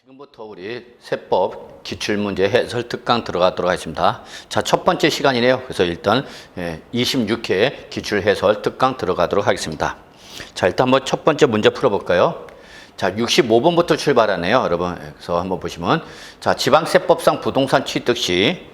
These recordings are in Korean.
지금부터 우리 세법 기출문제 해설 특강 들어가도록 하겠습니다. 자, 첫 번째 시간이네요. 그래서 일단 26회 기출 해설 특강 들어가도록 하겠습니다. 자, 일단 한번 첫 번째 문제 풀어볼까요? 자, 65번부터 출발하네요, 여러분. 그래서 한번 보시면, 자, 지방세법상 부동산 취득 시,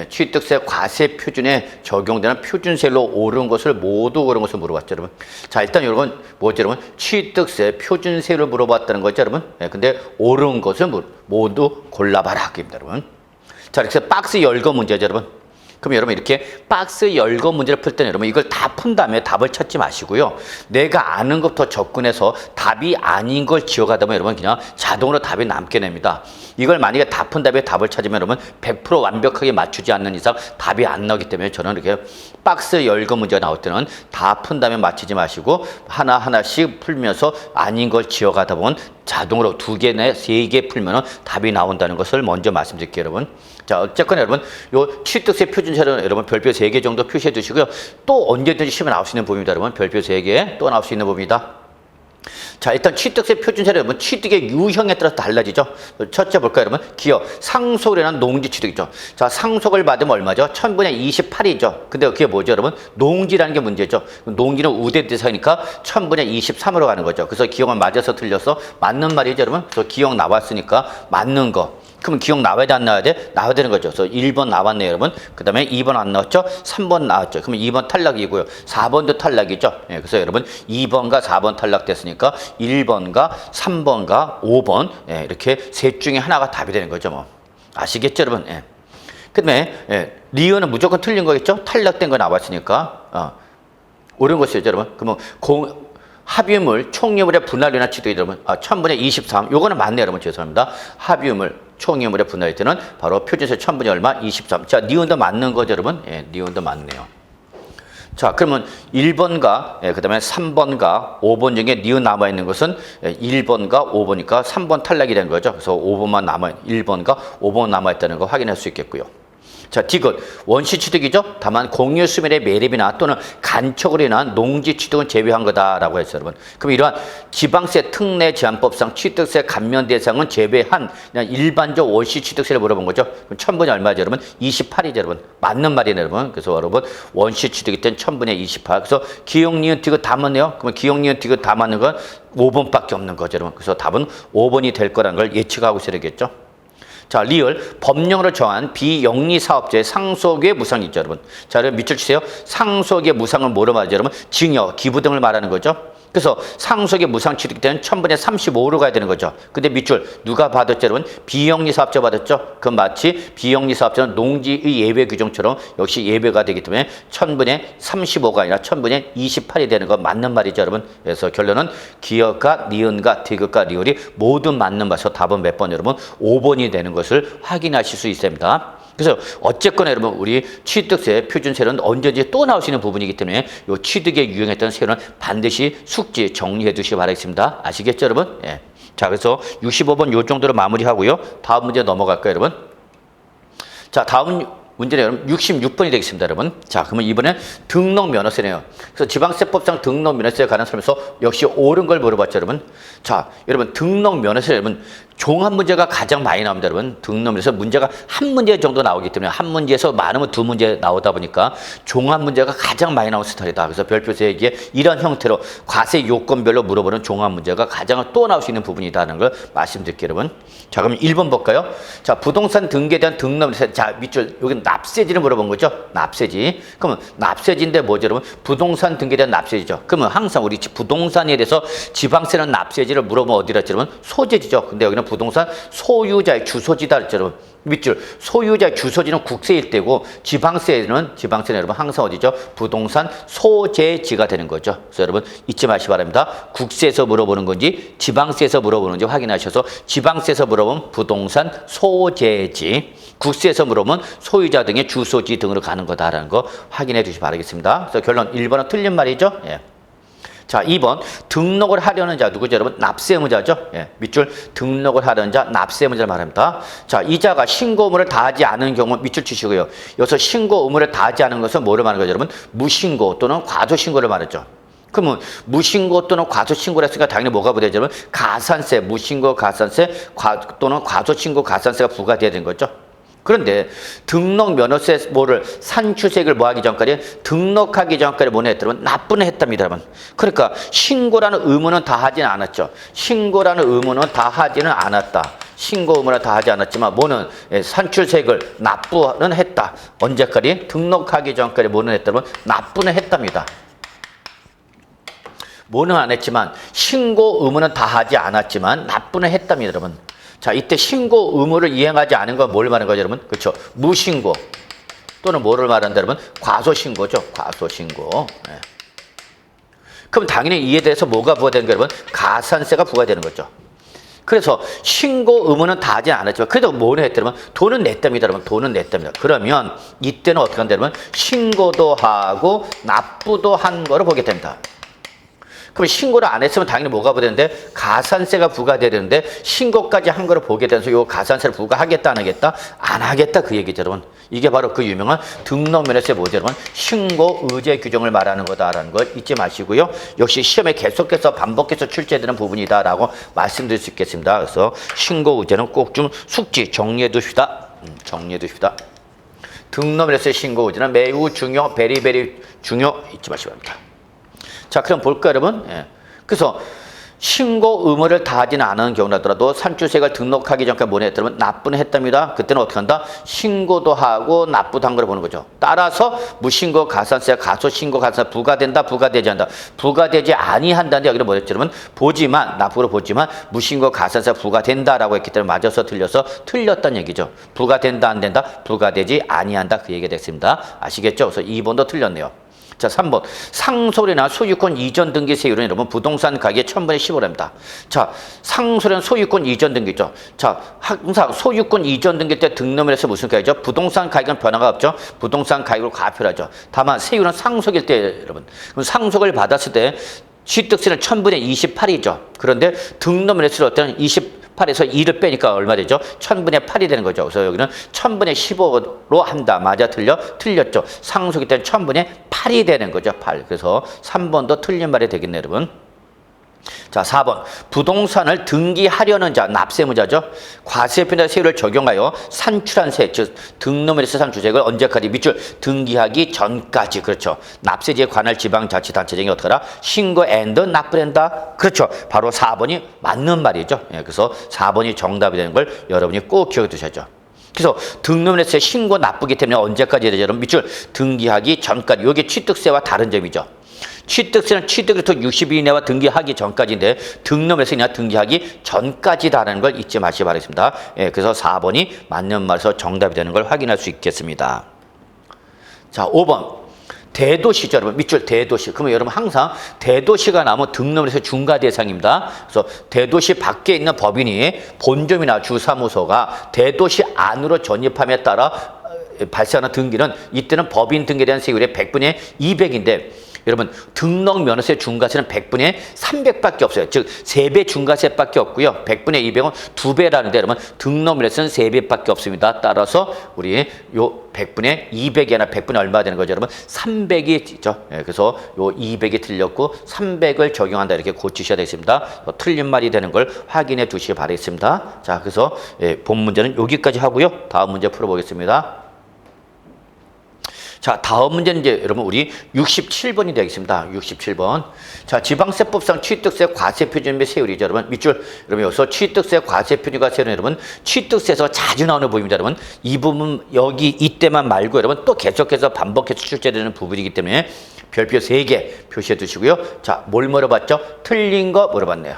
취득세 과세 표준에 적용되는 표준세로 오른 것을 모두 고른 것을 물어봤죠, 여러분. 자, 일단 여러분, 뭐죠, 여러분? 취득세 표준세를 물어봤다는 거죠, 여러분. 근데 오른 것을 모두 골라봐라, 그입니다, 여러분. 자, 이렇게 박스 열거 문제죠, 여러분. 그럼 여러분 이렇게 박스 열거 문제를 풀 때는 여러분 이걸 다 푼 다음에 답을 찾지 마시고요. 내가 아는 것부터 접근해서 답이 아닌 걸 지워가다 보면 여러분 그냥 자동으로 답이 남게 됩니다. 이걸 만약에 다 푼 다음에 답을 찾으면 여러분 100% 완벽하게 맞추지 않는 이상 답이 안 나오기 때문에 저는 이렇게 박스 열거 문제가 나올 때는 다 푼 다음에 맞히지 마시고 하나하나씩 풀면서 아닌 걸 지워가다 보면 자동으로 2개나 3개 풀면 답이 나온다는 것을 먼저 말씀드릴게요, 여러분. 자, 어쨌거나 여러분, 요 취득세 표준세는 여러분 별표 3개 정도 표시해 두시고요. 또 언제든지 시험에 나올 수 있는 부분입니다, 여러분. 별표 3개 또 나올 수 있는 부분이다. 자, 일단 취득세 표준세는 여러분 취득의 유형에 따라서 달라지죠. 첫째 볼까요, 여러분? 기업, 상속이라는 농지 취득이죠. 자, 상속을 받으면 얼마죠? 1000분의 28이죠. 근데 그게 뭐죠, 여러분? 농지라는 게 문제죠. 농지는 우대 대상이니까 1000분의 23으로 가는 거죠. 그래서 기억은 맞아서 틀려서 맞는 말이죠, 여러분. 그래서 기억 나왔으니까 맞는 거. 그러면 기억 나와야 돼, 안 나와야 돼? 나와야 되는 거죠. 그래서 1번 나왔네요, 여러분. 그 다음에 2번 안 나왔죠? 3번 나왔죠. 그러면 2번 탈락이고요. 4번도 탈락이죠. 그래서 여러분 2번과 4번 탈락됐으니까 1번과 3번과 5번 이렇게 셋 중에 하나가 답이 되는 거죠, 뭐. 아시겠죠, 여러분? 그 다음에 리어는 무조건 틀린 거겠죠? 탈락된 거 나왔으니까 옳은 것이죠, 여러분. 그러면 합유물, 총유물의 분할이나 취득이 여러분 1000분의 23. 요거는 맞네요, 여러분. 죄송합니다. 합유물, 총유물의 분할일 때는 바로 표준세 1000분의 얼마? 23. 자, 니은도 맞는 거죠, 여러분. 니은도 맞네요. 자, 그러면 1번과 그 다음에 3번과 5번 중에 니은 남아있는 것은 1번과 5번이니까 3번 탈락이 된 거죠. 그래서 5번만 1번과 5번 남아있다는 거 확인할 수 있겠고요. 자, 디귿, 원시 취득이죠. 다만 공유 수멸의 매립이나 또는 간척으로 인한 농지 취득은 제외한 거다라고 했어요, 여러분. 그럼 이러한 지방세 특례 제한법상 취득세 감면 대상은 제외한 그냥 일반적 원시 취득세를 물어본 거죠. 그럼 1000분이 얼마죠, 여러분? 28이죠, 여러분. 맞는 말이네요, 여러분. 그래서 여러분 원시 취득일 땐 1000분의 28. 그래서 기억, 니은, 디귿 다 맞네요. 그러면 기억, 니은, 디귿 다 맞는 건 5번밖에 없는 거죠, 여러분. 그래서 답은 5번이 될 거라는 걸 예측하고 있어야 되겠죠. 자, 리얼, 법령으로 정한 비영리 사업자의 상속의 무상이 있죠, 여러분. 자, 여러분 밑줄 치세요. 상속의 무상을 뭐로 말하죠, 여러분? 증여, 기부 등을 말하는 거죠. 그래서 상속의 무상 취득 때는 1000분의 35로 가야 되는 거죠. 근데 밑줄 누가 받았죠, 여러분? 비영리 사업자 받았죠. 그 마치 비영리 사업자는 농지의 예외 규정처럼 역시 예외가 되기 때문에 1000분의 35가 아니라 1000분의 28이 되는 건 맞는 말이죠, 여러분. 그래서 결론은 기억과 니은과 디귿과 리얼이 모두 맞는 말에서 답은 몇 번, 여러분? 5번이 되는 것을 확인하실 수 있습니다. 그래서 어쨌거나 여러분 우리 취득세 표준세는 언제든지 또 나올 수 있는 부분이기 때문에 이 취득에 유형했던 세는 반드시 숙지 정리해 두시기 바라겠습니다. 아시겠죠, 여러분? 자, 그래서 65번 요 정도로 마무리하고요. 다음 문제 넘어갈까요, 여러분? 자, 다음 문제는 여러분 66번이 되겠습니다, 여러분. 자, 그러면 이번엔 등록면허세네요. 그래서 지방세법상 등록면허세에 관한 설명서 역시 옳은 걸 물어봤죠, 여러분. 자, 여러분 등록면허세 여러분 종합 문제가 가장 많이 나옵니다, 여러분. 등록면허세 문제가 한 문제 정도 나오기 때문에 한 문제에서 많으면 2문제 나오다 보니까 종합 문제가 가장 많이 나오는 스타일이다. 그래서 별표 3개에 이런 형태로 과세 요건별로 물어보는 종합 문제가 가장 또 나올 수 있는 부분이다는 걸 말씀드릴게요, 여러분. 자, 그럼 1번 볼까요? 자, 부동산 등기에 대한 등록면허세. 자, 밑줄 여기 납세지를 물어본 거죠. 납세지. 그러면 납세지인데 뭐죠, 여러분? 부동산 등기에 대한 납세지죠. 그러면 항상 우리 부동산에 대해서 지방세는 납세지를 물어보면 어디라 했죠, 여러분? 소재지죠. 근데 여기는 부동산 소유자의 주소지다 했죠, 여러분. 밑줄 소유자의 주소지는 국세일 때고 지방세는 여러분 항상 어디죠? 부동산 소재지가 되는 거죠. 그래서 여러분 잊지 마시기 바랍니다. 국세에서 물어보는 건지 지방세에서 물어보는 건지 확인하셔서 지방세에서 물어보면 부동산 소재지, 국세에서 물어보면 소유자 등의 주소지 등으로 가는 거다라는 거 확인해 주시기 바라겠습니다. 그래서 결론 1번은 틀린 말이죠. 자, 2번 등록을 하려는 자 누구죠, 여러분? 납세의무자죠. 밑줄 등록을 하려는 자 납세의무자를 말합니다. 자, 이자가 신고 의무를 다하지 않은 경우 밑줄 치시고요. 여기서 신고 의무를 다하지 않은 것은 뭐를 말하는 거죠, 여러분? 무신고 또는 과소신고를 말하죠. 그러면 무신고 또는 과소신고를 했으니까 당연히 뭐가 부과되냐면 가산세, 무신고 가산세 또는 과소신고 가산세가 부과돼야 되는 거죠. 그런데 등록 면허세 뭐를 산출세액을 뭐 하기 전까지 등록하기 전까지 뭐는 했다면 납부는 했답니다, 여러분. 그러니까 신고라는 의무는 다 하지는 않았죠. 신고라는 의무는 다 하지는 않았다. 신고 의무는 다 하지 않았지만 뭐는 산출세액을 납부는 했다. 언제까지? 등록하기 전까지 뭐는 했다면 납부는 했답니다. 뭐는 안 했지만 신고 의무는 다 하지 않았지만 납부는 했답니다, 여러분. 자, 이때 신고 의무를 이행하지 않은 건 뭘 말하는 거죠, 여러분? 그렇죠. 무신고 또는 뭐를 말한다, 여러분? 과소신고죠. 과소신고. 네. 그럼 당연히 이에 대해서 뭐가 부과되는 거예요, 여러분? 가산세가 부과되는 거죠. 그래서 신고 의무는 다 하지 않았지만 그래도 뭐를 했다면 돈은 냈답니다, 여러분. 돈은 냈답니다. 그러면 이때는 어떻게 한다, 여러분? 신고도 하고 납부도 한 거로 보게 됩니다. 그럼 신고를 안 했으면 당연히 뭐가 부과되는데 가산세가 부과되는데 신고까지 한 거를 보게 돼서 요 가산세를 부과하겠다 안 하겠다? 안 하겠다 그 얘기죠, 여러분. 이게 바로 그 유명한 등록면허세 뭐죠, 여러분? 신고 의제 규정을 말하는 거다라는 걸 잊지 마시고요. 역시 시험에 계속해서 반복해서 출제되는 부분이다라고 말씀드릴 수 있겠습니다. 그래서 신고 의제는 꼭 좀 숙지 정리해 두십시다. 정리해 두십시다. 등록면허세 신고 의제는 매우 중요, 베리베리 중요 잊지 마시기 바랍니다. 자, 그럼 볼까요, 여러분? 예. 그래서 신고 의무를 다하지는 않은 경우라더라도 산출세액을 등록하기 전까지 뭐냐 했다면 납부는 했답니다. 그때는 어떻게 한다? 신고도 하고 납부도 한 걸 보는 거죠. 따라서 무신고 가산세, 가소신고 가산세 부과된다, 부과되지 않는다. 부과되지 아니한다는데 여기는 뭐였죠, 여러분? 보지만, 납부로 보지만 무신고 가산세 부과된다라고 했기 때문에 맞아서 틀려서 틀렸다는 얘기죠. 부과된다, 안 된다? 부과되지 아니한다. 그 얘기가 됐습니다. 아시겠죠? 그래서 2번도 틀렸네요. 자, 3번. 상속이나 소유권 이전 등기 세율은 여러분 부동산 가격의 1000분의 15입니다. 자, 상속이나 소유권 이전 등기죠. 자, 항상 소유권 이전 등기 때 등록면에서 무슨 가격이죠? 부동산 가격은 변화가 없죠. 부동산 가격으로 과표하죠. 다만 세율은 상속일 때 여러분. 그럼 상속을 받았을 때 취득세는 1000분의 28이죠. 그런데 등록면에서 어떤 28에서 2를 빼니까 얼마 되죠? 1000분의 8이 되는 거죠. 그래서 여기는 1000분의 15로 한다. 맞아, 틀려? 틀렸죠. 상속일 때는 1000분의 8이 되는 거죠. 8. 그래서 3번도 틀린 말이 되겠네요, 여러분. 자, 4번. 부동산을 등기하려는 자, 납세무자죠. 과세표나 세율을 적용하여 산출한 세, 즉 등록면에서 산출세액을 언제까지? 밑줄 등기하기 전까지. 그렇죠. 납세지에 관할 지방자치단체장이 어떻게 하라? 신고 앤드 납부한다. 그렇죠. 바로 4번이 맞는 말이죠. 예, 그래서 4번이 정답이 되는 걸 여러분이 꼭 기억해 두셔야죠. 그래서 등록면에서 신고 납부기 때문에 언제까지 해야 되죠? 여러분 밑줄 등기하기 전까지. 이게 취득세와 다른 점이죠. 취득세는 취득일부터 60일 이내와 등기하기 전까지인데 등록면에서 그냥 등기하기 전까지다라는 걸 잊지 마시기 바라겠습니다. 예, 그래서 4번이 맞는 말에서 정답이 되는 걸 확인할 수 있겠습니다. 자, 5번. 대도시죠, 여러분. 밑줄 대도시. 그러면 여러분 항상 대도시가 나오면 등록면에서 중과 대상입니다. 그래서 대도시 밖에 있는 법인이 본점이나 주사무소가 대도시 안으로 전입함에 따라 발생하는 등기는 이때는 법인 등기에 대한 세율의 100분의 200인데 여러분 등록 면허세 중과세는 100분의 300밖에 없어요. 즉 3배 중과세밖에 없고요. 100분의 200은 2배라는데 여러분 등록 면허세는 3배밖에 없습니다. 따라서 우리 요 100분의 200이 아니라 100분의 얼마 되는 거죠, 여러분? 300이 있죠. 예, 그래서 요 200이 틀렸고 300을 적용한다 이렇게 고치셔야 되겠습니다. 틀린 말이 되는 걸 확인해 두시기 바라겠습니다. 자, 그래서 본 문제는 여기까지 하고요. 다음 문제 풀어보겠습니다. 자, 다음 문제는 이제 여러분 우리 67번이 되겠습니다. 67번. 자, 지방세법상 취득세 과세표준 및 세율이죠, 여러분. 밑줄. 여러분 여기서 취득세 과세표준과 세율은 여러분 취득세에서 자주 나오는 부분입니다, 여러분. 이 부분 여기 이때만 말고 여러분 또 계속해서 반복해서 출제되는 부분이기 때문에 별표 3개 표시해 두시고요. 자, 뭘 물어봤죠? 틀린 거 물어봤네요.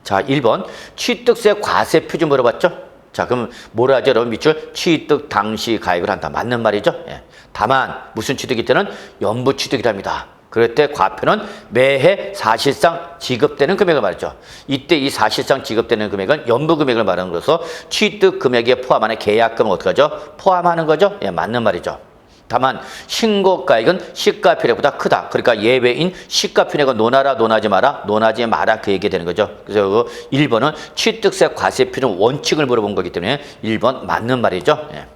자, 1번. 취득세 과세표준 물어봤죠? 자, 그럼 뭐라 하죠, 여러분? 밑줄. 취득 당시 가입을 한다. 맞는 말이죠? 예. 다만 무슨 취득일 때는 연부 취득이랍니다. 그럴 때 과표는 매해 사실상 지급되는 금액을 말이죠. 이때 이 사실상 지급되는 금액은 연부 금액을 말하는 거라서 취득 금액에 포함하는 계약금을 어떻게 하죠? 포함하는 거죠? 예, 맞는 말이죠. 다만 신고가액은 시가표액보다 크다. 그러니까 예외인 시가표액은 논하라 논하지 마라 논하지 마라 그 얘기 되는 거죠. 그래서 1번은 취득세 과세표준 원칙을 물어본 거기 때문에 1번 맞는 말이죠. 예.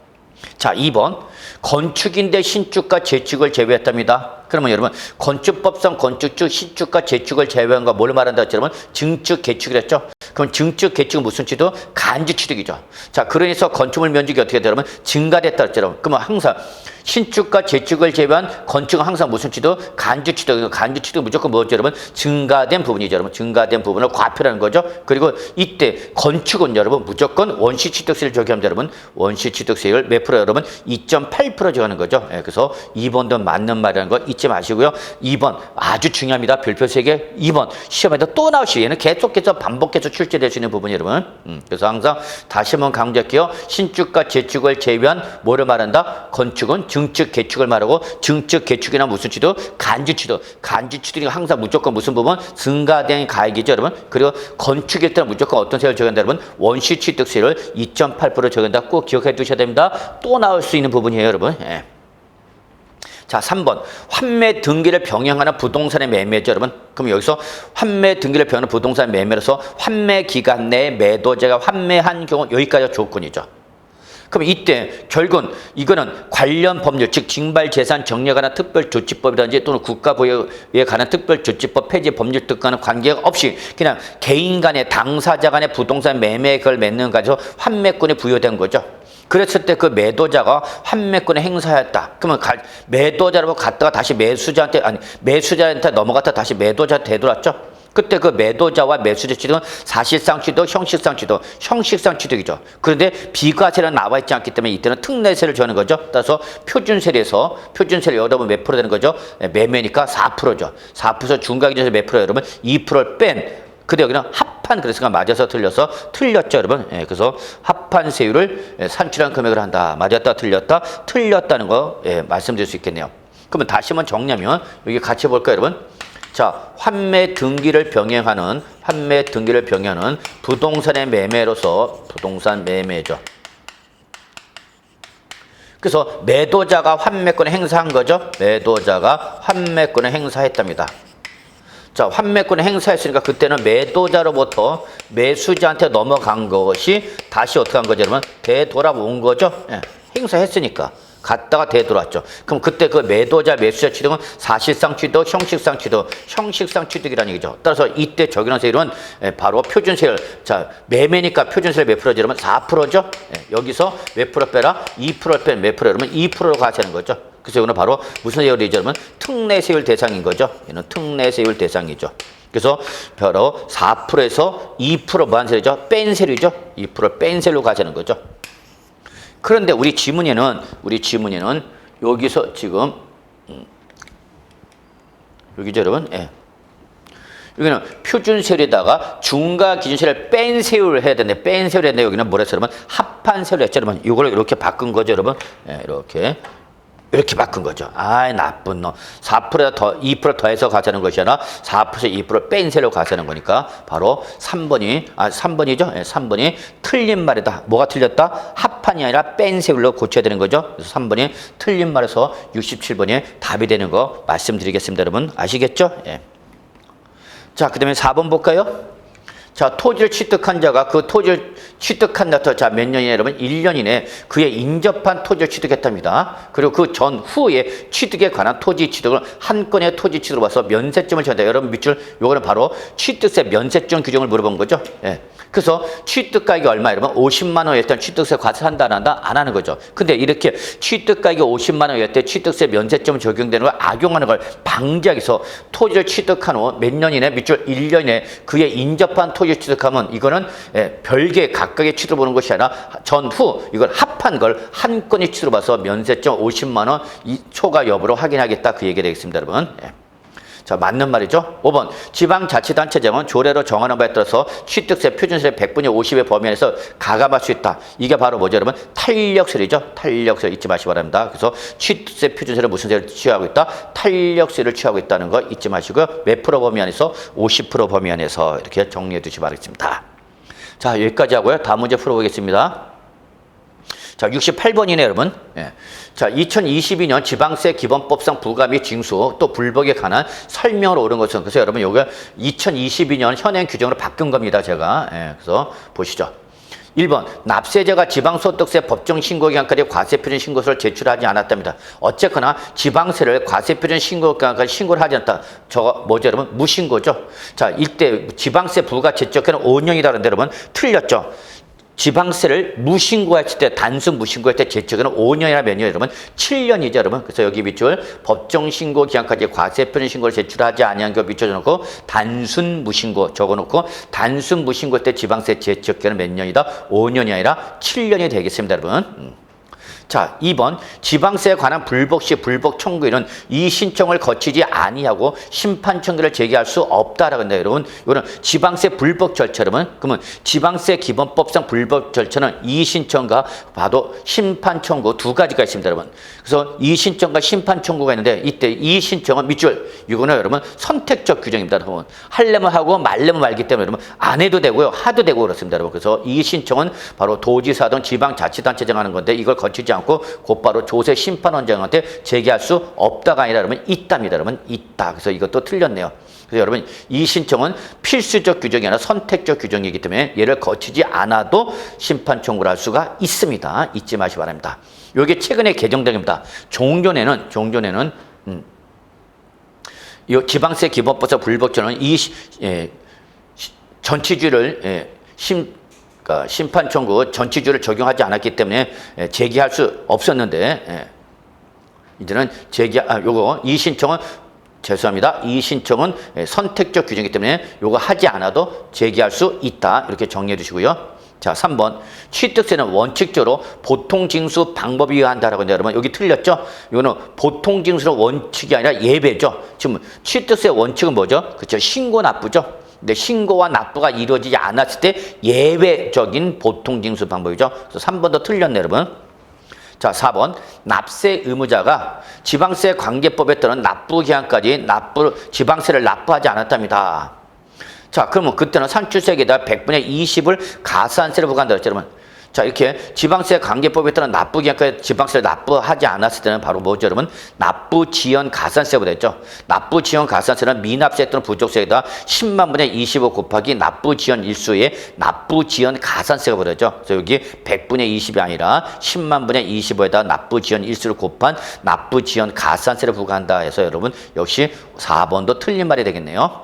자, 2번. 건축인데 신축과 재축을 제외했답니다. 그러면 여러분 건축법상 건축축, 신축과 재축을 제외한 거 뭘 말한다 했죠? 여러분 증축, 개축이랬죠? 그럼 증축, 개축은 무슨 취득? 간주취득이죠. 자, 그러면서 건축물 면적이 어떻게 되냐면 증가됐다 했죠. 그러면 항상 신축과 재축을 제외한 건축은 항상 무슨 취득? 간주취득. 간주취득은 무조건 뭐죠, 여러분? 증가된 부분이죠, 여러분. 증가된 부분을 과표라는 거죠. 그리고 이때 건축은 여러분 무조건 원시취득세를 적용합니다, 여러분. 원시취득세율 몇 프로 여러분? 2.8% 적용하는 거죠. 예, 그래서 2번도 맞는 말이라는 거 잊지 마시고요. 2번 아주 중요합니다. 별표 3개. 2번 시험에도 또 나오시. 얘는 계속해서 반복해서 출제될 수 있는 부분이 여러분. 그래서 항상 다시 한번 강조할게요. 신축과 재축을 제외한 뭐를 말한다? 건축은 증축, 개축을 말하고 증축, 개축이나 무슨 취득? 간주취득. 간주취득이 항상 무조건 무슨 부분? 증가된 가액이죠, 여러분. 그리고 건축일 때는 무조건 어떤 세율을 적용한다, 여러분? 원시취득세율 2.8% 적용한다. 꼭 기억해 두셔야 됩니다. 또 나올 수 있는 부분이에요, 여러분. 예. 자, 3번. 환매 등기를 병행하는 부동산의 매매죠, 여러분. 그럼 여기서 환매 등기를 병행하는 부동산 매매로서 환매 기간 내에 매도자가 환매한 경우 여기까지가 조건이죠. 그럼 이때 결국은 이거는 관련 법률, 즉 징발재산 정리에 관한 특별조치법이라든지 또는 국가보유에 관한 특별조치법 폐지 법률 등과는 관계없이 그냥 개인 간의 당사자 간의 부동산 매매 그걸 맺는 가지고 환매권이 부여된 거죠. 그랬을 때 그 매도자가 환매권을 행사했다. 그러면 매도자로 갔다가 다시 매수자한테 넘어갔다 다시 매도자한테 되돌았죠. 그때 그 매도자와 매수자 취득은 사실상 취득, 형식상 취득, 형식상 취득이죠. 그런데 비과세는 나와 있지 않기 때문에 이때는 특례세를 정하는 거죠. 따라서 표준세에서 표준세를 여러분 몇 프로 되는 거죠? 매매니까 4%죠. 4% 중과기준세 몇 프로 여러분? 2%를 뺀. 근데 여기는 합한 그래서 맞아서 틀려서 틀렸죠, 여러분. 예, 그래서 합한 세율을 산출한 금액을 한다. 맞았다, 틀렸다, 틀렸다는 거 말씀드릴 수 있겠네요. 그러면 다시 한번 정리하면 여기 같이 볼까요, 여러분? 자, 환매 등기를 병행하는 부동산의 매매로서 부동산 매매죠. 그래서 매도자가 환매권을 행사한 거죠. 매도자가 환매권을 행사했답니다. 자, 환매권을 행사했으니까 그때는 매도자로부터 매수자한테 넘어간 것이 다시 어떻게 한 거죠, 여러분? 되돌아온 거죠. 예, 행사했으니까. 갔다가 되돌았죠. 그럼 그때 그 매도자, 매수자 취득은 사실상 취득, 형식상 취득, 형식상 취득이라는 얘기죠. 따라서 이때 적용한 세율은 바로 표준세율. 자, 매매니까 표준세율 몇 프로죠, 여러분? 4%죠. 여기서 몇 프로 빼라? 2%를 뺀 몇 프로, 여러분? 2%로 가시는 거죠. 그래서 이거는 바로 무슨 세율이죠, 여러분? 특례세율 대상인 거죠. 얘는 특례세율 대상이죠. 그래서 바로 4%에서 2% 뭐한 세율이죠? 뺀 세율이죠. 2% 뺀 세율로 가자는 거죠. 그런데 우리 지문에는 여기서 지금 여기죠, 여러분. 예. 여기는 표준세율에다가 중과기준세율을 뺀 세율을 해야 되는데 뺀 세율을 했는데 여기는 뭐라 했어요, 여러분? 합한 세율을 했죠, 여러분. 이걸 이렇게 바꾼 거죠, 여러분. 예, 이렇게 바꾼 거죠. 아이, 나쁜 놈. 4%에 더 2% 더해서 가자는 것이 아니라 4%에서 2% 뺀 세로 가자는 거니까 바로 3번이죠. 예, 3번이 틀린 말이다. 뭐가 틀렸다? 합판이 아니라 뺀 세율로 고쳐야 되는 거죠. 그래서 3번이 틀린 말에서 67번이 답이 되는 거 말씀드리겠습니다, 여러분. 아시겠죠? 예. 자, 그다음에 4번 볼까요? 자, 토지를 취득한 자가 그 토지를 취득한 날부터 자, 몇 년이냐, 여러분? 1년 이내 그의 인접한 토지를 취득했답니다. 그리고 그 전후에 취득에 관한 토지 취득을 한 건의 토지 취득으로 봐서 면세점을 정한다. 여러분 밑줄 요거는 바로 취득세 면세점 규정을 물어본 거죠. 예. 그래서 취득가액이 얼마, 여러분? 50만 원일 때 취득세 과세한다, 안 한다? 안 하는 거죠. 근데 이렇게 취득가액이 50만 원일 때 취득세 면세점 적용되는 걸 악용하는 걸 방지하기 위해서 토지를 취득한 후 몇 년 이내, 밑줄 1년 이내 그의 인접한 토지 취득하면 이거는 별개 각각의 취득을 보는 것이 아니라 전후 이걸 합한 걸 한 건의 취득으로 봐서 면세점 50만 원 초과 여부를 확인하겠다, 그 얘기가 되겠습니다, 여러분. 예. 자, 맞는 말이죠. 5번. 지방자치단체장은 조례로 정하는 바에 따라서 취득세 표준세율 100분의 50의 범위 안에서 가감할 수 있다. 이게 바로 뭐죠, 여러분? 탄력세율이죠. 탄력세율 잊지 마시기 바랍니다. 그래서 취득세 표준세율은 무슨 세율을 취하고 있다? 탄력세율을 취하고 있다는 거 잊지 마시고요. 몇 프로 범위 안에서? 50% 범위 안에서 이렇게 정리해 두시기 바라겠습니다. 자, 여기까지 하고요. 다음 문제 풀어보겠습니다. 자, 68번이네, 여러분. 예. 자, 2022년 지방세 기본법상 부과 및 징수 또 불복에 관한 설명을 옳은 것은, 그래서 여러분 요게 2022년 현행 규정으로 바꾼 겁니다, 제가. 예, 그래서 보시죠. 1번 납세자가 지방소득세 법정 신고 기간까지 과세표준 신고서를 제출하지 않았답니다. 어쨌거나 지방세를 과세표준 신고 기간까지 신고를 하지 않았다. 저거 뭐죠 여러분? 무신고죠. 자, 이때 지방세 부과 제적기간은 5년이다 그런데 여러분 틀렸죠. 지방세를 무신고했을 때, 단순 무신고했을 때 제적기간은 5년이나 몇 년 여러분? 7년이죠 여러분. 그래서 여기 밑줄 법정 신고 기간까지 과세표준 신고를 제출하지 아니한 거 밑줄 적어놓고 단순 무신고 적어놓고 단순 무신고할 때 지방세 제적기간은 몇 년이다? 5년이 아니라 7년이 되겠습니다 여러분. 자, 2번 지방세에 관한 불복 시 불복 청구인은 이 신청을 거치지 아니하고 심판 청구를 제기할 수 없다라고 한다 여러분. 이거는 지방세 불복 절차 여러분. 그러면 지방세 기본법상 불복 절차는 이 신청과 바로 심판 청구 두 가지가 있습니다 여러분. 그래서 이 신청과 심판 청구가 있는데 이때 이 신청은 밑줄 이거는 여러분 선택적 규정입니다 여러분. 하려면 하고 말려면 말기 때문에 여러분 안 해도 되고요 하도 되고 그렇습니다 여러분. 그래서 이 신청은 바로 도지사 등 지방자치단체 정하는 건데 이걸 거치지 않고 곧바로 조세 심판원장한테 제기할 수 없다가 아니라 여러분 있답니다 여러분. 있다. 그래서 이것도 틀렸네요. 그래서 여러분 이 신청은 필수적 규정이 아니라 선택적 규정이기 때문에 얘를 거치지 않아도 심판 청구를 할 수가 있습니다. 잊지 마시기 바랍니다. 이게 최근에 개정된 겁니다. 종전에는 이 지방세 기본법상 불복전은 이 전치주를 그러니까 심판 청구 전치주를 적용하지 않았기 때문에 제기할 수 없었는데 이제는 이 신청은 죄송합니다. 이 신청은 선택적 규정이기 때문에 요거 하지 않아도 제기할 수 있다. 이렇게 정리해 주시고요. 자, 3번 취득세는 원칙적으로 보통징수 방법에 의한다라고 하는데 여러분 여기 틀렸죠? 이거는 보통징수는 원칙이 아니라 예배죠. 지금 취득세 원칙은 뭐죠? 그렇죠? 신고 납부죠. 근데 신고와 납부가 이루어지지 않았을 때 예외적인 보통징수 방법이죠. 그래서 3번도 틀렸네 여러분. 자, 4번 납세 의무자가 지방세 관계법에 따른 납부 기한까지 지방세를 납부하지 않았답니다. 자, 그러면 그때는 산출세에다 100분의 20을 가산세를 부과한다 그랬죠 여러분. 자, 이렇게 지방세 관계법에 따른 납부 기한까지 지방세를 납부하지 않았을 때는 바로 뭐죠 여러분? 납부 지연 가산세가 됐죠. 납부 지연 가산세는 미납세 또는 부족세에다 10만 분의 25 곱하기 납부 지연 일수의 납부 지연 가산세가 벌어졌죠. 그래서 여기 100분의 20이 아니라 10만 분의 25에다 납부 지연 일수를 곱한 납부 지연 가산세를 부과한다 해서 여러분 역시 4번도 틀린 말이 되겠네요.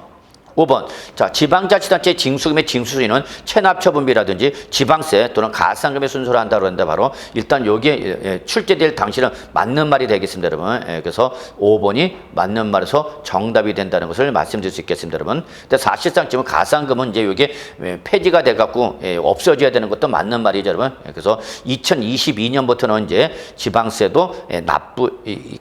5번 자 지방자치단체 징수금의 징수수위는 체납처분비라든지 지방세 또는 가산금의 순서로 한다고 하는데 바로 일단 여기에 출제될 당시는 맞는 말이 되겠습니다 여러분. 그래서 5번이 맞는 말에서 정답이 된다는 것을 말씀드릴 수 있겠습니다 여러분. 근데 사실상 지금 가산금은 이제 이게 폐지가 돼 갖고 없어져야 되는 것도 맞는 말이죠 여러분. 그래서 2022년부터는 이제 지방세도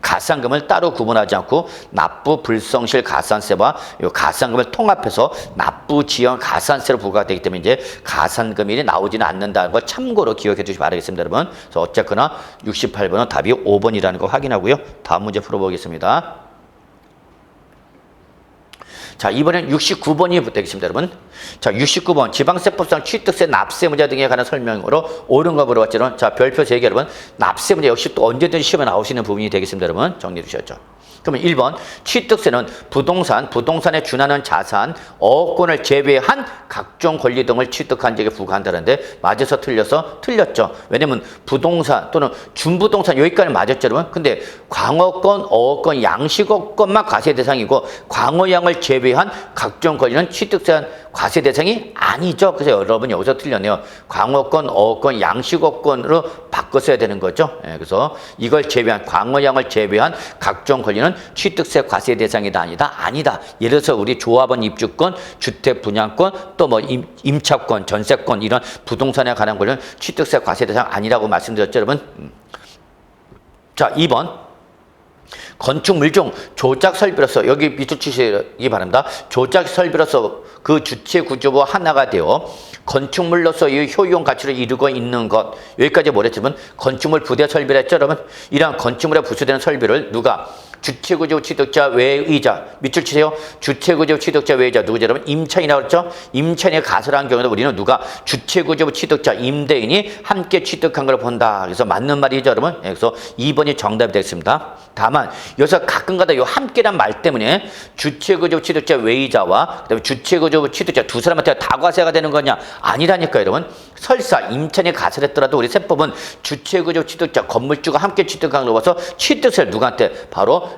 가산금을 따로 구분하지 않고 납부 불성실 가산세와 가산금을 통합해서 납부 지연 가산세로 부과되기 때문에 이제 가산금이 나오지는 않는다는 걸 참고로 기억해 주시기 바라겠습니다 여러분. 그래서 어쨌거나 68번은 답이 5번이라는 거 확인하고요. 다음 문제 풀어보겠습니다. 자, 이번엔 69번이 되겠습니다 여러분. 자, 69번 지방세법상 취득세 납세 문제 등에 관한 설명으로 옳은 거 물어봤죠. 자, 별표 3개 여러분. 납세 문제 역시 또 언제든지 시험에 나오시는 부분이 되겠습니다 여러분. 정리해 주셨죠. 그러면 1번 취득세는 부동산에 준하는 자산, 어권을 제외한 각종 권리 등을 취득한 적에 부과한다는데 맞아서 틀려서 틀렸죠. 왜냐면 부동산 또는 준부동산 여기까지 맞았죠 여러분. 근데 광어권, 어권, 양식어권만 과세 대상이고 광어양을 제외한 각종 권리는 취득세 과세 대상이 아니죠. 그래서 여러분 여기서 틀렸네요. 광어권, 어권, 양식어권으로 바꿨어야 되는 거죠. 그래서 이걸 제외한 광어양을 제외한 각종 권리는 취득세 과세 대상이다 아니다. 예를 들어서 우리 조합원 입주권, 주택 분양권, 또 뭐 임차권, 전세권 이런 부동산에 관한 권리는 취득세 과세 대상 아니라고 말씀드렸죠 여러분. 자, 2번 건축 물종 조작 설비로서 여기 밑줄 치시기 바랍니다. 조작 설비로서 그 주체 구조와 하나가 되어 건축물로서의 효용 가치를 이루고 있는 것. 여기까지 뭐랬지만 건축물 부대 설비를 했죠 여러분. 이러한 건축물에 부수되는 설비를 누가 주체구조 취득자 외의자 밑줄 치세요. 주체구조 취득자 외의자 누구죠 여러분? 임차인이라고 그랬죠. 임차인의 가설한 경우도 우리는 누가 주체구조 취득자 임대인이 함께 취득한 걸 본다. 그래서 맞는 말이죠 여러분. 그래서 2번이 정답이 되겠습니다. 다만 여기서 가끔가다 요 함께란 말 때문에 주체구조 취득자 외의자와 그다음에 주체구조 취득자 두 사람한테 다 과세가 되는 거냐? 아니라니까 여러분. 설사 임차인이 가설했더라도 우리 세법은 주체구조 취득자 건물주가 함께 취득한 걸 봐서 취득세를 누구한테? 바로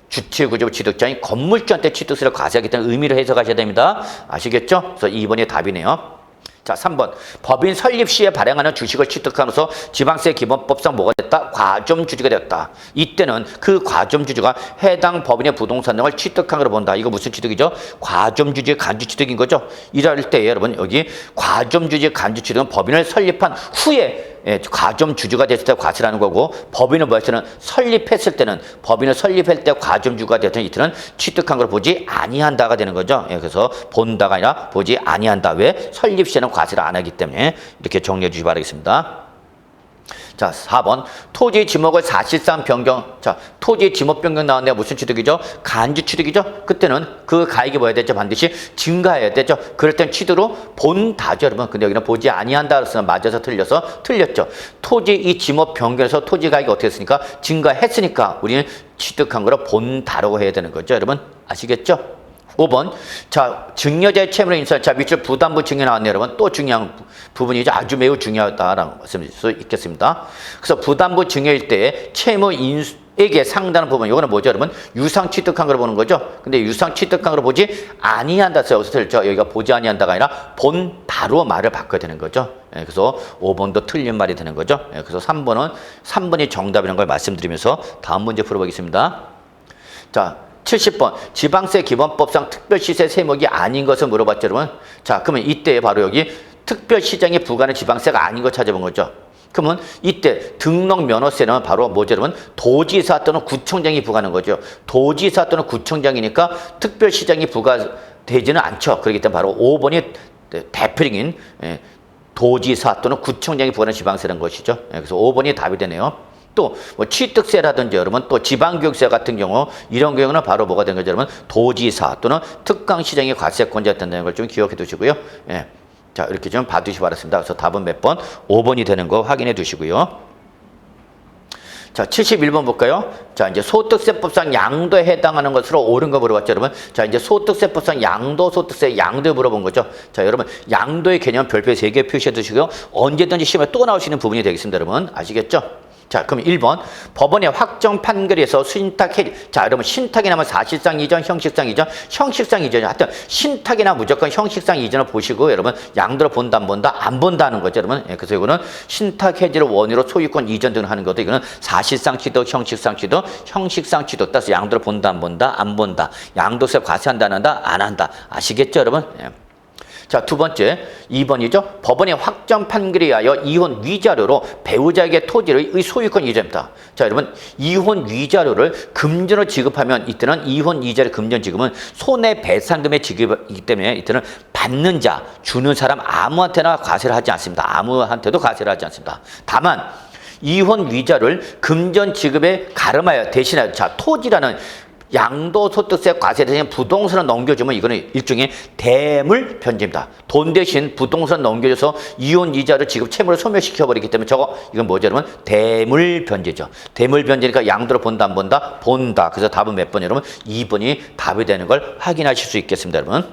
주체구조 취득자인 건물주한테 취득세를 과세하겠다는 의미를 해석하셔야 됩니다. 아시겠죠? 그래서 2번이 답이네요. 자, 3번. 법인 설립 시에 발행하는 주식을 취득함으로써 지방세 기본법상 뭐가 됐다? 과점주주가 되었다. 이때는 그 과점주주가 해당 법인의 부동산 등을 취득한 걸로 본다. 이거 무슨 취득이죠? 과점주주의 간주취득인 거죠. 이럴 때 여러분 여기 과점주주의 간주취득은 법인을 설립한 후에 과점주주가 됐을 때 과세라는 거고 법인을 뭐 했을 때는 설립했을 때는 법인을 설립할 때 과점주주가 됐던 이때는 취득한 걸 보지 아니한다가 되는 거죠. 그래서 본다가 아니라 보지 아니한다. 왜? 설립 시에는 과세를 안 하기 때문에 이렇게 정리해 주시기 바라겠습니다. 자, 4번. 토지 지목을 사실상 변경. 자, 토지 지목 변경 나왔네요. 무슨 취득이죠? 간주 취득이죠? 그때는 그 가액이 뭐야 되죠? 반드시 증가해야 되죠? 그럴 땐 취득으로 본다죠, 여러분. 근데 여기는 보지 아니한다 그랬으면 맞아서 틀려서 틀렸죠. 토지 이 지목 변경에서 토지 가액이 어떻게 했으니까? 증가했으니까 우리는 취득한 거로 본다라고 해야 되는 거죠, 여러분. 아시겠죠? 5번. 자, 증여자의 채무를 인수할 자 밑줄 부담부 증여 나왔네요, 여러분. 또 중요한 부분이죠. 아주 매우 중요하다라고 말씀드릴 수 있겠습니다. 그래서 부담부 증여일 때 채무 인수에게 상당한 부분, 이거는 뭐죠, 여러분? 유상 취득한 걸 보는 거죠. 근데 유상 취득한 걸 보지 아니한다 써요. 여기서 들죠. 여기가 보지 아니한다가 아니라 본다로 말을 바꿔야 되는 거죠. 그래서 5번도 틀린 말이 되는 거죠. 그래서 3번이 정답이라는 걸 말씀드리면서 다음 문제 풀어보겠습니다. 자, 70번. 지방세 기본법상 특별시세 세목이 아닌 것을 물어봤죠, 여러분. 자, 그러면 이때 바로 여기 특별시장에 부과하는 지방세가 아닌 거 찾아본 거죠. 그러면 이때 등록면허세는 바로 뭐죠, 여러분? 도지사 또는 구청장이 부과하는 거죠. 도지사 또는 구청장이니까 특별시장이 부과되지는 않죠. 그렇기 때문에 바로 5번이 대표적인 도지사 또는 구청장이 부과하는 지방세라는 것이죠. 그래서 5번이 답이 되네요. 또 뭐 취득세라든지 여러분 또 지방교육세 같은 경우 이런 경우는 바로 뭐가 되는 거죠, 여러분? 도지사 또는 특강시장이 과세권자가 된다는 걸 좀 기억해 두시고요. 자, 이렇게 좀 봐두시기 바랍니다. 그래서 답은 몇 번? 5번이 되는 거 확인해 두시고요. 자, 71번 볼까요? 자, 이제 소득세법상 양도에 해당하는 것으로 옳은 거 물어봤죠, 여러분. 자, 이제 소득세법상 양도소득세 양도에 물어본 거죠. 자, 여러분 양도의 개념 별표 3개 표시해 두시고요. 언제든지 시험에 또 나오시는 부분이 되겠습니다, 여러분. 아시겠죠? 자, 그럼 1번. 법원의 확정 판결에서 신탁해. 자, 여러분 신탁이 나면 사실상 이전, 형식상 이전, 형식상 이전이 하여튼 신탁이나 무조건 형식상 이전을 보시고 여러분 양도를 본다 안 본다 안 본다는 거죠, 여러분. 그래서 이거는 신탁 해지를 원유로 소유권 이전 등을 하는 것도 이거는 사실상 취득, 형식상 취득, 형식상 취득. 따라서 양도를 본다 안 본다 안 본다. 양도세 과세한다 안 한다 안 한다. 아시겠죠, 여러분? 자, 두 번째 2번이죠. 법원의 확정 판결에 의하여 이혼 위자료로 배우자에게 토지의 소유권 이전입니다. 자, 여러분 이혼 위자료를 금전으로 지급하면 이때는 이혼 위자료 금전 지급은 손해배상금의 지급이기 때문에 이때는 받는 자, 주는 사람 아무한테나 과세를 하지 않습니다. 아무한테도 과세를 하지 않습니다. 다만 이혼 위자료를 금전 지급에 가름하여 대신하여 자, 토지라는 양도소득세 과세 대신 부동산을 넘겨주면 이거는 일종의 대물 변제입니다. 돈 대신 부동산 넘겨줘서 이혼 이자를 지급 채무를 소멸시켜버리기 때문에 이건 뭐죠, 여러분? 대물 변제죠. 대물 변제니까 양도를 본다 안 본다? 본다. 그래서 답은 몇 번, 여러분? 2번이 답이 되는 걸 확인하실 수 있겠습니다, 여러분.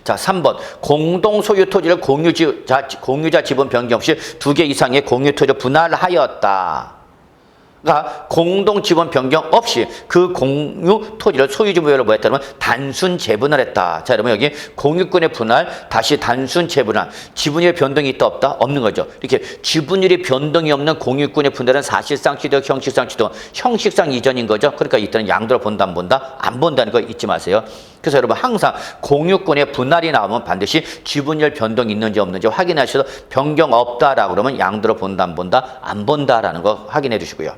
자, 3번. 공동 소유 토지를 공유자 지분 변경 없이 2개 이상의 공유 토지를 분할하였다. 가 공동 지분 변경 없이 그 공유 토지를 소유주 무효로 뭐 했다면 단순 재분할 했다. 자, 여러분 여기 공유권의 분할 다시 단순 재분할 지분율의 변동이 있다 없다? 없는 거죠. 이렇게 지분율의 변동이 없는 공유권의 분할은 사실상 취득, 형식상 취득, 형식상 이전인 거죠. 그러니까 이때는 양도를 본다 안 본다? 안 본다는 거 잊지 마세요. 그래서 여러분 항상 공유권의 분할이 나오면 반드시 지분율 변동이 있는지 없는지 확인하셔서 변경 없다라고 그러면 양도를 본다 안 본다? 안 본다라는 거 확인해 주시고요.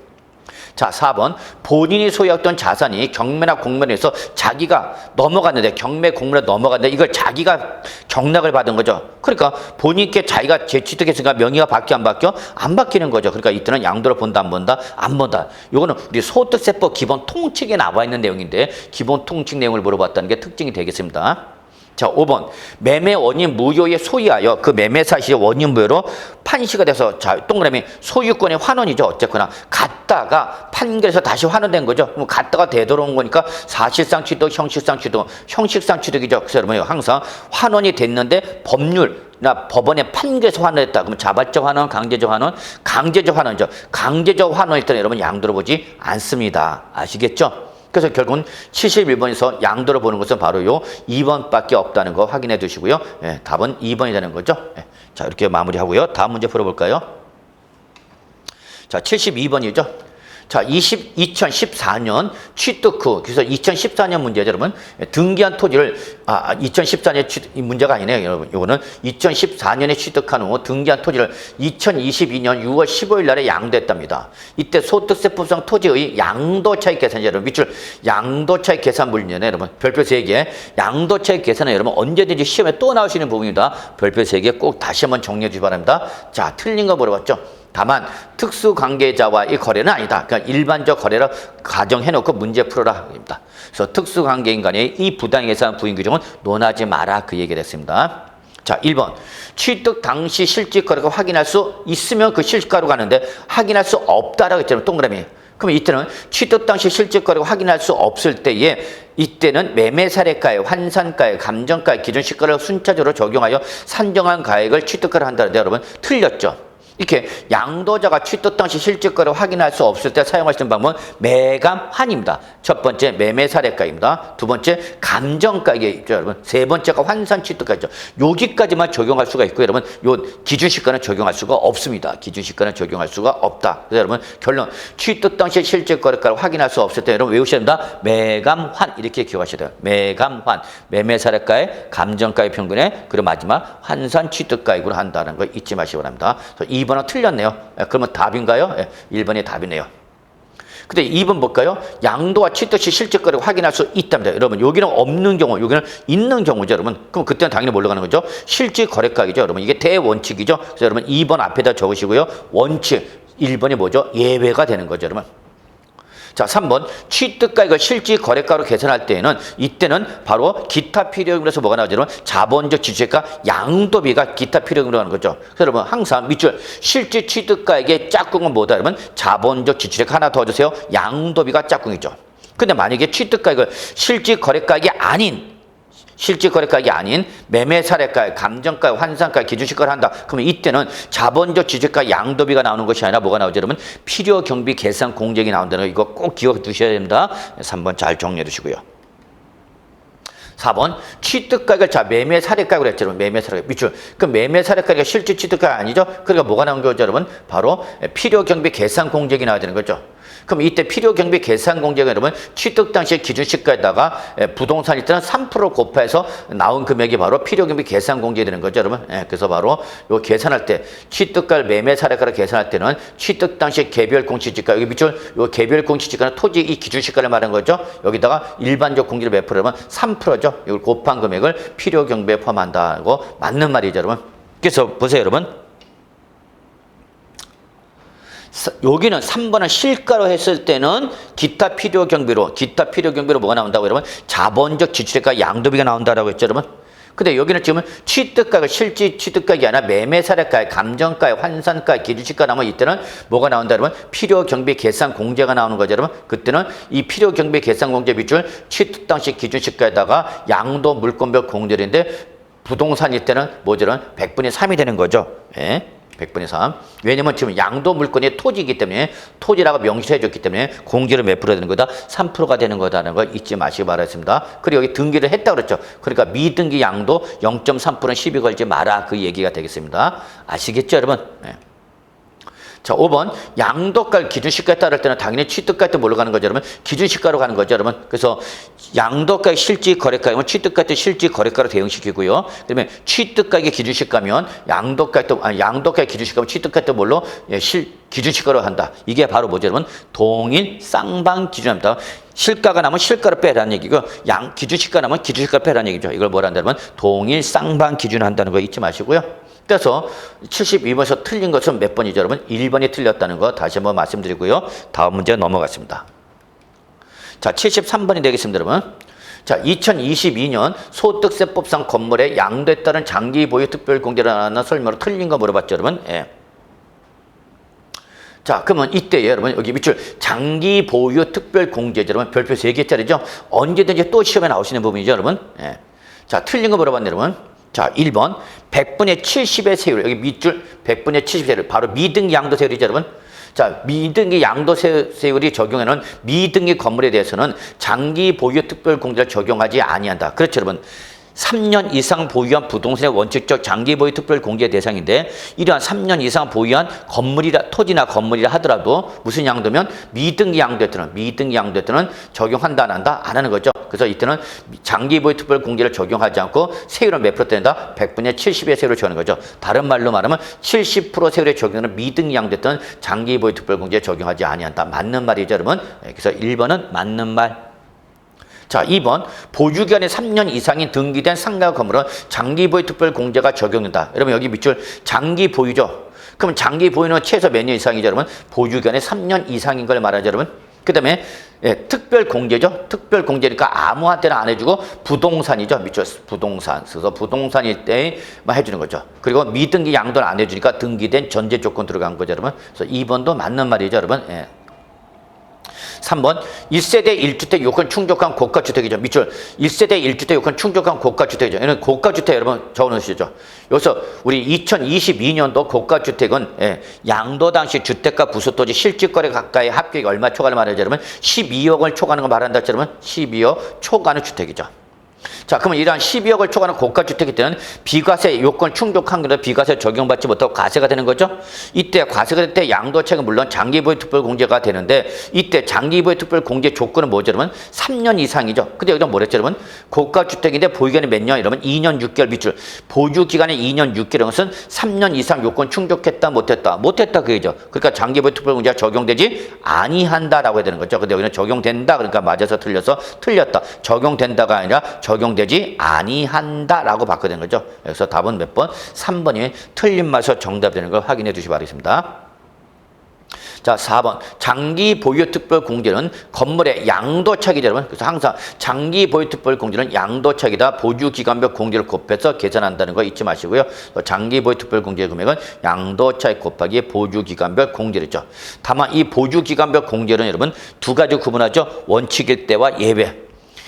자, 4번. 본인이 소유했던 자산이 경매나 공매에서 자기가 넘어갔는데, 경매 공매로 넘어갔는데 이걸 자기가 경락을 받은 거죠. 그러니까 본인께 자기가 재취득했으니까 명의가 바뀌어 안 바뀌어? 안 바뀌는 거죠. 그러니까 이때는 양도를 본다 안 본다? 안 본다. 이거는 우리 소득세법 기본 통칙에 나와 있는 내용인데 기본 통칙 내용을 물어봤다는 게 특징이 되겠습니다. 자, 5번. 매매 원인 무효에 소유하여 그 매매 사실의 원인 무효로 판시가 돼서, 자, 동그라미 소유권의 환원이죠. 어쨌거나 갔다가 판결에서 다시 환원된 거죠. 그럼 갔다가 되돌아온 거니까 사실상 취득, 형식상 취득, 형식상 취득이죠. 그래서 여러분 항상 환원이 됐는데 법률이나 법원의 판결에서 환원했다. 그러면 자발적 환원, 강제적 환원, 강제적 환원이죠. 강제적 환원일 때는 여러분 양도를 보지 않습니다. 아시겠죠? 그래서 결국은 71번에서 양도를 보는 것은 바로 요 2번밖에 없다는 거 확인해 두시고요. 예, 답은 2번이 되는 거죠. 예, 자, 이렇게 마무리하고요. 다음 문제 풀어볼까요? 자, 72번이죠. 자, 2014년 취득 후, 그래서 2014년 문제죠, 여러분. 등기한 토지를, 2014년 이 문제가 아니네요, 여러분. 이거는 2014년에 취득한 후 등기한 토지를 2022년 6월 15일 날에 양도했답니다. 이때 소득세법상 토지의 양도차익 계산이 여러분, 밑줄 양도차익 계산 물리네, 여러분. 별표 3개. 양도차익 계산은 여러분 언제든지 시험에 또 나올 수 있는 부분입니다. 별표 3개 꼭 다시 한번 정리해 주시기 바랍니다. 자, 틀린 거 물어봤죠? 다만 특수관계자와의 거래는 아니다. 그러니까 일반적 거래를 가정해놓고 문제 풀어라 합니다. 그래서 특수관계인 간의 이 부당예산 부인 규정은 논하지 마라 그 얘기가 됐습니다. 자, 1번. 취득 당시 실질가루가 확인할 수 있으면 그 실질가루 가는데 확인할 수 없다라고 했잖아요. 동그라미. 그럼 이때는 취득 당시 실질가루가 확인할 수 없을 때에 이때는 매매사례가액, 환산가액, 감정가액, 기준시가를 순차적으로 적용하여 산정한 가액을 취득가로 한다는데 여러분 틀렸죠? 이렇게 양도자가 취득 당시 실질가를 확인할 수 없을 때 사용할 수 있는 방법은 매감환입니다. 첫 번째 매매사례가입니다. 두 번째 감정가액이 있죠, 여러분. 세 번째가 환산 취득가죠. 여기까지만 적용할 수가 있고 여러분 요 기준시가는 적용할 수가 없습니다. 기준시가는 적용할 수가 없다. 그래서 여러분 결론 취득 당시 실질거래가를 확인할 수 없을 때 여러분 외우셔야 됩니다. 매감환 이렇게 기억하셔야 돼요. 매감환 매매사례가액, 감정가액 평균에 그리고 마지막 환산 취득가액으로 한다는 거 잊지 마시기 바랍니다. 2번은 틀렸네요. 그러면 답인가요? 1번이 답이네요. 근데 2번 볼까요? 양도와 취득 시 실질거래를 확인할 수 있답니다. 여러분 여기는 없는 경우, 여기는 있는 경우죠, 여러분. 그럼 그때는 당연히 뭘로 가는 거죠? 실질거래가액이죠, 여러분. 이게 대원칙이죠. 그래서 여러분 2번 앞에다 적으시고요. 원칙 1번이 뭐죠? 예외가 되는 거죠, 여러분. 자, 3번 취득가액을 실질거래가로 계산할 때에는 이때는 바로 기타 필요금으로서 뭐가 나오죠? 자본적 지출가 양도비가 기타 필요금으로 가는 거죠. 그래서 여러분 항상 밑줄 실질 취득가액의 짝꿍은 뭐다? 여러분 자본적 지출액 하나 더 주세요. 양도비가 짝꿍이죠. 근데 만약에 취득가액을 실질거래가액이 아닌 실질거래가액이 아닌 매매사례가액, 감정가액, 환산가액, 기준시가를 한다. 그러면 이때는 자본적 지출가 양도비가 나오는 것이 아니라 뭐가 나오죠, 여러분? 필요경비 계산 공제액이 나온다는 거 이거 꼭 기억해 두셔야 됩니다. 3번 잘 정리해 두시고요. 4번 취득가액을 자 매매사례가액으로 했죠, 여러분. 매매사례가액 밑줄. 그럼 매매사례가액이 실질 취득가액 아니죠? 그러니까 뭐가 나온 거죠, 여러분? 바로 필요경비 계산 공제액이 나와야 되는 거죠. 그럼 이때 필요경비 계산 공제가 여러분 취득 당시 기준시가에다가 부동산일 때는 3% 곱해서 나온 금액이 바로 필요경비 계산 공제가 되는 거죠, 여러분. 그래서 바로 요 계산할 때 취득가를 매매사례가를 계산할 때는 취득 당시 개별 공시지가 여기 밑줄 요 개별 공시지가는 토지 이 기준시가를 말하는 거죠. 여기다가 일반적 공제를 몇 프로면 3%죠. 이걸 곱한 금액을 필요경비에 포함한다고 맞는 말이죠, 여러분. 그래서 보세요, 여러분. 여기는 3번은 실가로 했을 때는 기타 필요 경비로 뭐가 나온다고 여러분? 자본적 지출액과 양도비가 나온다라고 했죠, 여러분. 근데 여기는 지금 취득가액, 실질 취득가액이 아니라 매매사례가액, 감정가액, 환산가액, 기준시가 나오면 이때는 뭐가 나온다, 여러분? 필요 경비 계산 공제가 나오는 거죠, 여러분. 그때는 이 필요 경비 계산 공제 빗줄 취득 당시 기준시가에다가 양도 물권별 공제인데 부동산일 때는 뭐죠, 여러분? 100분의 3이 되는 거죠. 예. 100분의 3. 왜냐면 지금 양도 물건이 토지이기 때문에 토지라고 명시해 줬기 때문에 공제를 몇 프로 되는 거다? 3%가 되는 거다라는 걸 잊지 마시기 바랍니다. 그리고 여기 등기를 했다 그랬죠. 그러니까 미등기 양도 0.3%는 시비 걸지 마라 그 얘기가 되겠습니다. 아시겠죠, 여러분? 네. 자, 5번 양도가 기준시가에 따를 때는 당연히 취득가에 때 뭘로 가는 거죠, 여러분? 기준시가로 가는 거죠, 여러분. 그래서 양도가의 실질거래가이면 취득가에 실질거래가로 대응시키고요. 그다음에 취득가액의 기준시가면 양도가의 기준시가면 취득가에 때 뭘로 기준시가로 한다. 이게 바로 뭐죠, 여러분? 동일 쌍방 기준입니다. 실가가 나면 실가를 빼라는 얘기고 기준시가 나면 기준시가를 빼라는 얘기죠. 이걸 뭐라 한다면 동일 쌍방 기준을 한다는 거 잊지 마시고요. 그래서 72번에서 틀린 것은 몇 번이죠, 여러분? 1번이 틀렸다는 거 다시 한번 말씀드리고요. 다음 문제 넘어가겠습니다. 자, 73번이 되겠습니다, 여러분. 자, 2022년 소득세법상 건물의 양도에 따른 장기 보유 특별 공제라는 설명으로 틀린 거 물어봤죠, 여러분? 예. 자, 그러면 이때 여러분 여기 밑줄 장기 보유 특별 공제죠, 여러분. 별표 3개짜리죠. 언제든지 또 시험에 나오시는 부분이죠, 여러분. 예. 자, 틀린 거 물어봤네, 여러분. 자, 1번 100분의 70의 세율. 여기 밑줄 100분의 70의 세율. 바로 미등기 양도세율이죠, 여러분. 자, 미등기 양도세율이 적용하는 미등기 건물에 대해서는 장기 보유 특별 공제를 적용하지 아니한다. 그렇죠, 여러분. 3년 이상 보유한 부동산의 원칙적 장기 보유 특별 공제 대상인데 이러한 3년 이상 보유한 토지나 건물이라 하더라도 무슨 양도면 미등기 양도에 때는 적용한다 안 한다 안 하는 거죠. 그래서 이때는 장기 보유 특별 공제를 적용하지 않고 세율은 몇 프로 된다? 100분의 70의 세율을 적용하는 거죠. 다른 말로 말하면 70% 세율에 적용하는 미등기 양도에 때는 장기 보유 특별 공제에 적용하지 아니한다. 맞는 말이죠, 여러분. 그래서 1번은 맞는 말. 자, 2번 보유기간이 3년 이상인 등기된 상가 건물은 장기 보유 특별 공제가 적용된다. 여러분 여기 밑줄 장기 보유죠. 그럼 장기 보유는 최소 몇 년 이상이죠, 여러분? 보유기간이 3년 이상인 걸 말하죠, 여러분. 그다음에 특별 공제죠. 특별 공제니까 아무한테나 안 해주고 부동산이죠. 밑줄 부동산. 그래서 부동산일 때만 해주는 거죠. 그리고 미등기 양도를 안 해주니까 등기된 전제 조건 들어간 거죠, 여러분. 그래서 2번도 맞는 말이죠, 여러분. 3번 1세대 1주택 요건 충족한 고가주택이죠. 밑줄 1세대 1주택 요건 충족한 고가주택이죠. 이는 고가주택 여러분 적어놓으시죠. 여기서 우리 2022년도 고가주택은 양도 당시 주택가 부수토지 실질거래 가까이 합격이 얼마 초과를 말하죠, 여러분? 12억을 초과하는 거 말한다, 여러분? 12억 초과하는 주택이죠. 자, 그러면 이러한 12억을 초과하는 고가주택일 때는 비과세 요건 충족한 건데 비과세 적용받지 못하고 과세가 되는 거죠. 이때 과세가 될 때 양도차익은 물론 장기보유 특별공제가 되는데 이때 장기보유 특별공제 조건은 뭐죠, 여러분? 3년 이상이죠. 근데 여기다 뭐랬죠, 여러분? 고가주택인데 보유기간이 몇 년? 이러면 2년 6개월 밑줄. 보유기간이 2년 6개월인 것은 3년 이상 요건 충족했다 못했다. 못했다 그게죠. 그러니까 장기보유 특별공제가 적용되지 아니한다라고 해야 되는 거죠. 근데 여기는 적용된다. 그러니까 맞아서 틀려서 틀렸다. 적용된다가 아니라 적용되지 아니한다라고 바꿔야 되는 거죠. 그래서 답은 몇 번? 3번이 틀린 말에서 정답이 되는 걸 확인해 주시기 바라겠습니다. 자, 4번. 장기 보유 특별 공제는 건물의 양도차익이죠, 여러분. 그래서 항상 장기 보유 특별 공제는 양도차익이다. 보유 기간별 공제를 곱해서 계산한다는 거 잊지 마시고요. 장기 보유 특별 공제 금액은 양도차익 곱하기 보유 기간별 공제랬죠. 다만 이 보유 기간별 공제는 여러분 두 가지 구분하죠. 원칙일 때와 예외.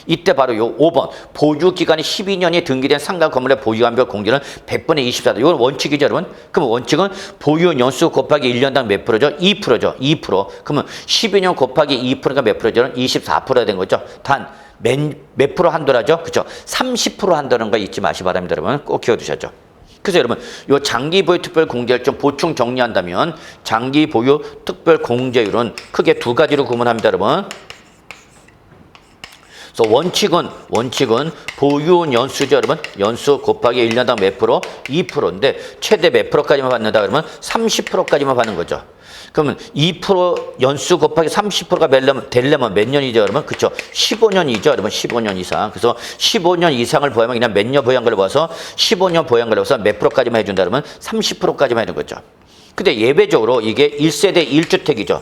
이때 바로 요 5번 보유기간이 12년이 등기된 상가 건물의 보유기간별 공제는 100분의 24다. 이건 원칙이죠, 여러분. 그럼 원칙은 보유 연수 곱하기 1년당 몇 프로죠? 2%죠. 2%. 그러면 12년 곱하기 2%가 몇 프로죠? 24%가 된 거죠. 단 몇 프로 한도라죠? 그렇죠? 30% 한도라는 거 잊지 마시기 바랍니다, 여러분. 꼭 기억두셔야죠. 그래서 여러분, 요 장기 보유 특별 공제를 좀 보충 정리한다면 장기 보유 특별 공제율은 크게 두 가지로 구분합니다, 여러분. 원칙은 보유 연수죠, 여러분. 연수 곱하기 1년당 몇 프로? 2%인데 최대 몇 프로까지만 받는다 그러면 30%까지만 받는 거죠. 그러면 2% 연수 곱하기 30%가 되려면 몇 년이죠, 여러분? 그렇죠. 15년이죠, 여러분. 15년 이상. 그래서 15년 이상을 보유하면 그냥 몇 년 보유한 걸 봐서 15년 보유한 걸 봐서 몇 프로까지만 해준다 그러면 30%까지만 해준 거죠. 근데 예외적으로 이게 1세대 1주택이죠.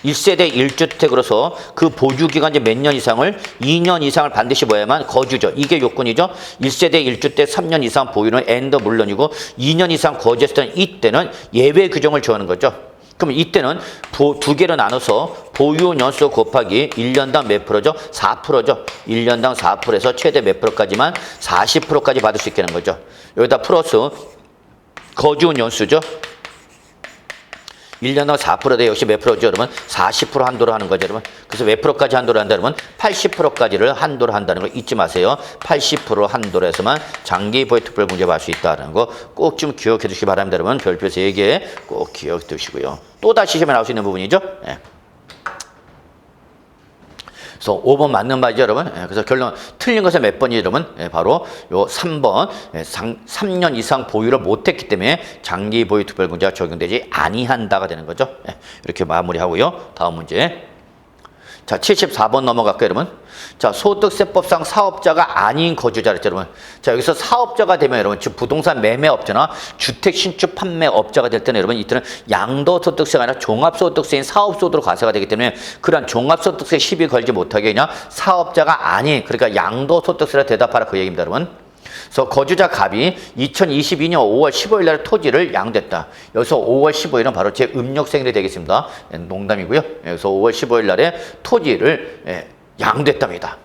1세대 1주택으로서 그 보유기간이 몇 년 이상을 2년 이상을 반드시 보야만 거주죠. 이게 요건이죠. 1세대 1주택 3년 이상 보유는 N도 물론이고 2년 이상 거주했을 때는 이때는 예외 규정을 정하는 거죠. 그럼 이때는 두 개로 나눠서 보유 연수 곱하기 1년당 몇 프로죠? 4%죠. 1년당 4%에서 최대 몇 프로까지만 40%까지 받을 수 있게 하는 거죠. 여기다 플러스 거주 연수죠. 1년당 4%대 역시 몇 프로죠, 여러분? 40% 한도로 하는 거죠, 여러분. 그래서 몇 프로까지 한도로 한다, 여러분? 80%까지를 한도로 한다는 걸 잊지 마세요. 80% 한도로 해서만 장기 보유 특별 공제받을 수 있다는 거 꼭 좀 기억해 두시기 바랍니다, 여러분. 별표 3개 꼭 기억해 두시고요. 또 다시 시험에 나올 수 있는 부분이죠. 예. 그래서 5번 맞는 말이죠, 여러분. 예, 그래서 결론 틀린 것은 몇 번이죠, 여러분? 예, 바로 요 3번. 예, 3년 이상 보유를 못했기 때문에 장기 보유 특별공제가 적용되지 아니한다가 되는 거죠. 예, 이렇게 마무리하고요. 다음 문제. 자, 74번 넘어갈게요, 여러분. 자, 소득세법상 사업자가 아닌 거주자 그랬죠, 여러분. 자, 여기서 사업자가 되면 여러분, 즉 부동산 매매업자나 주택 신축 판매업자가 될 때는 여러분, 이때는 양도소득세가 아니라 종합소득세인 사업소득으로 과세가 되기 때문에 그러한 종합소득세 시비 걸지 못하게 그냥 사업자가 아닌, 그러니까 양도소득세라 대답하라 그 얘기입니다, 여러분. 그래서 거주자 갑이 2022년 5월 15일 날 토지를 양도했다. 여기서 5월 15일은 바로 제 음력생일이 되겠습니다. 농담이고요. 여기서 5월 15일 날에 토지를 양도했답니다.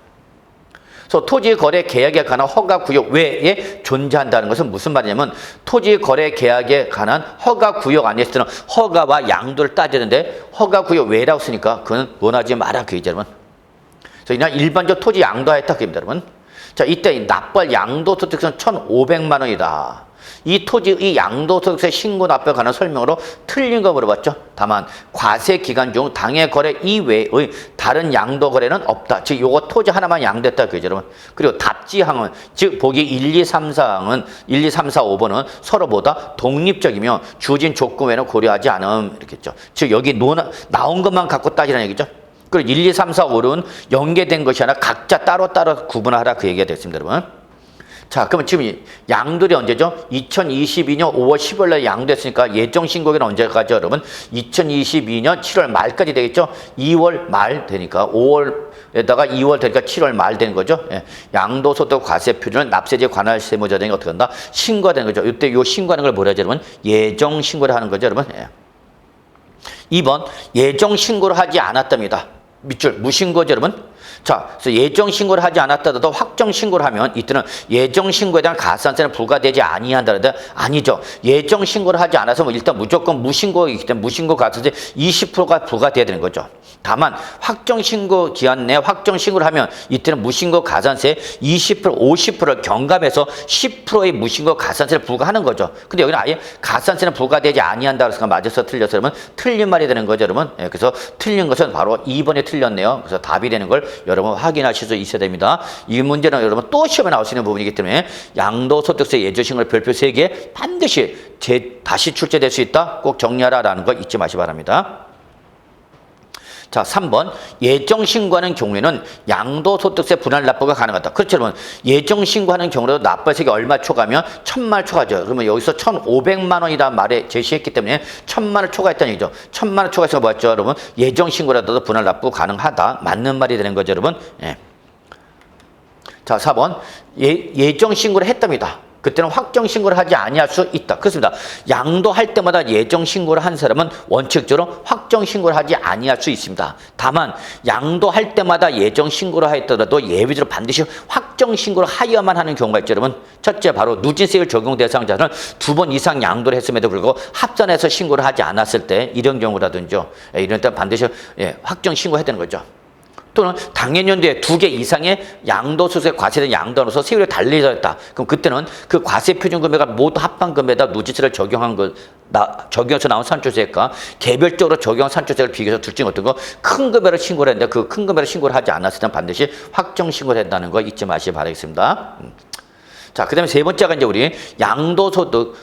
그래서 토지 거래 계약에 관한 허가 구역 외에 존재한다는 것은 무슨 말이냐면 토지 거래 계약에 관한 허가 구역 안에 있을 때는 허가와 양도를 따지는데 허가 구역 외라고 쓰니까 그건 원하지 마라 그 얘기죠, 여러분. 그래서 그냥 일반적 토지 양도하였다 그 얘기입니다, 여러분. 자, 이때 납부할 양도소득세는 1,500만 원이다. 이 토지, 이 양도소득세 신고 납부에 관한 설명으로 틀린 거 물어봤죠. 다만 과세 기간 중 당해 거래 이외의 다른 양도 거래는 없다. 즉 요거 토지 하나만 양도했다 그죠, 여러분. 그리고 답지항은 즉 보기 1, 2, 3, 4항은 1, 2, 3, 4, 5번은 서로보다 독립적이며 주어진 조건 외에는 고려하지 않음 이렇게 했죠. 즉 여기 나온 것만 갖고 따지라는 얘기죠. 그리고 1, 2, 3, 4, 5는 연계된 것이 아니라 각자 따로따로 구분하라 그 얘기가 됐습니다, 여러분. 자, 그러면 지금 양도일이 언제죠? 2022년 5월 15일 날 양도했으니까 예정 신고기는 언제까지 여러분? 2022년 7월 말까지 되겠죠? 2월 말 되니까 5월에다가 2월 되니까 7월 말 되는 거죠. 예. 양도소득 과세 표준은 납세제 관할 세무자 등이 어떻게 한다? 신고가 되는 거죠. 이때 요 신고하는 걸 뭐라 하죠, 여러분? 예정 신고를 하는 거죠, 여러분. 예. 2번 예정 신고를 하지 않았답니다. 밑줄 무신고죠, 여러분. 자, 그래서 예정 신고를 하지 않았다도 확정 신고를 하면 이때는 예정 신고에 대한 가산세는 부과되지 아니한다는데 아니죠. 예정 신고를 하지 않아서 뭐 일단 무조건 무신고이기 때문에 무신고 가산세 20%가 부과돼야 되는 거죠. 다만 확정 신고 기한 내에 확정 신고를 하면 이때는 무신고 가산세 20%, 50%를 경감해서 10%의 무신고 가산세를 부과하는 거죠. 근데 여기는 아예 가산세는 부과되지 아니한다 그래서 맞아서 틀려서 여러분 틀린 말이 되는 거죠, 여러분. 예, 그래서 틀린 것은 바로 2번에 틀렸네요. 그래서 답이 되는 걸 여러분 확인하실 수 있어야 됩니다. 이 문제는 여러분 또 시험에 나올 수 있는 부분이기 때문에 양도소득세 예정신고를 별표 3개 반드시 다시 출제될 수 있다. 꼭 정리하라라는 거 잊지 마시기 바랍니다. 자, 3번 예정신고하는 경우에는 양도소득세 분할 납부가 가능하다. 그렇죠, 여러분. 예정신고하는 경우라도 납부세가 얼마 초과하면 1,000만 원 초과죠. 그러면 여기서 1,500만 원이라는 말에 제시했기 때문에 1,000만 원 초과했다는 얘기죠. 1,000만 원 초과해서 뭐였죠, 여러분? 예정신고라도 분할 납부 가능하다. 맞는 말이 되는 거죠, 여러분. 예. 자, 4번 예정신고를 했답니다. 그때는 확정 신고를 하지 아니할 수 있다. 그렇습니다. 양도할 때마다 예정 신고를 한 사람은 원칙적으로 확정 신고를 하지 아니할 수 있습니다. 다만 양도할 때마다 예정 신고를 하였더라도 예외적으로 반드시 확정 신고를 하여야만 하는 경우가 있죠, 여러분. 첫째 바로 누진세율 적용 대상자는 2번 이상 양도를 했음에도 불구하고 합산해서 신고를 하지 않았을 때 이런 경우라든지요. 이런 때 반드시 확정 신고해야 되는 거죠. 또는 당해년도에 2개 이상의 양도소득세 과세된 양도로서 세율이 달리졌다. 그럼 그때는 그 과세 표준 금액을 모두 합한 금액에다 누진세를 적용해서 나온 산출세액과 개별적으로 적용한 산출세를 비교해서 둘 중에 어떤 거 큰 금액을 신고를 했는데 그 큰 금액을 신고를 하지 않았을 때는 반드시 확정 신고를 한다는 거 잊지 마시기 바라겠습니다. 자, 그 다음에 세 번째가 이제 우리 양도소득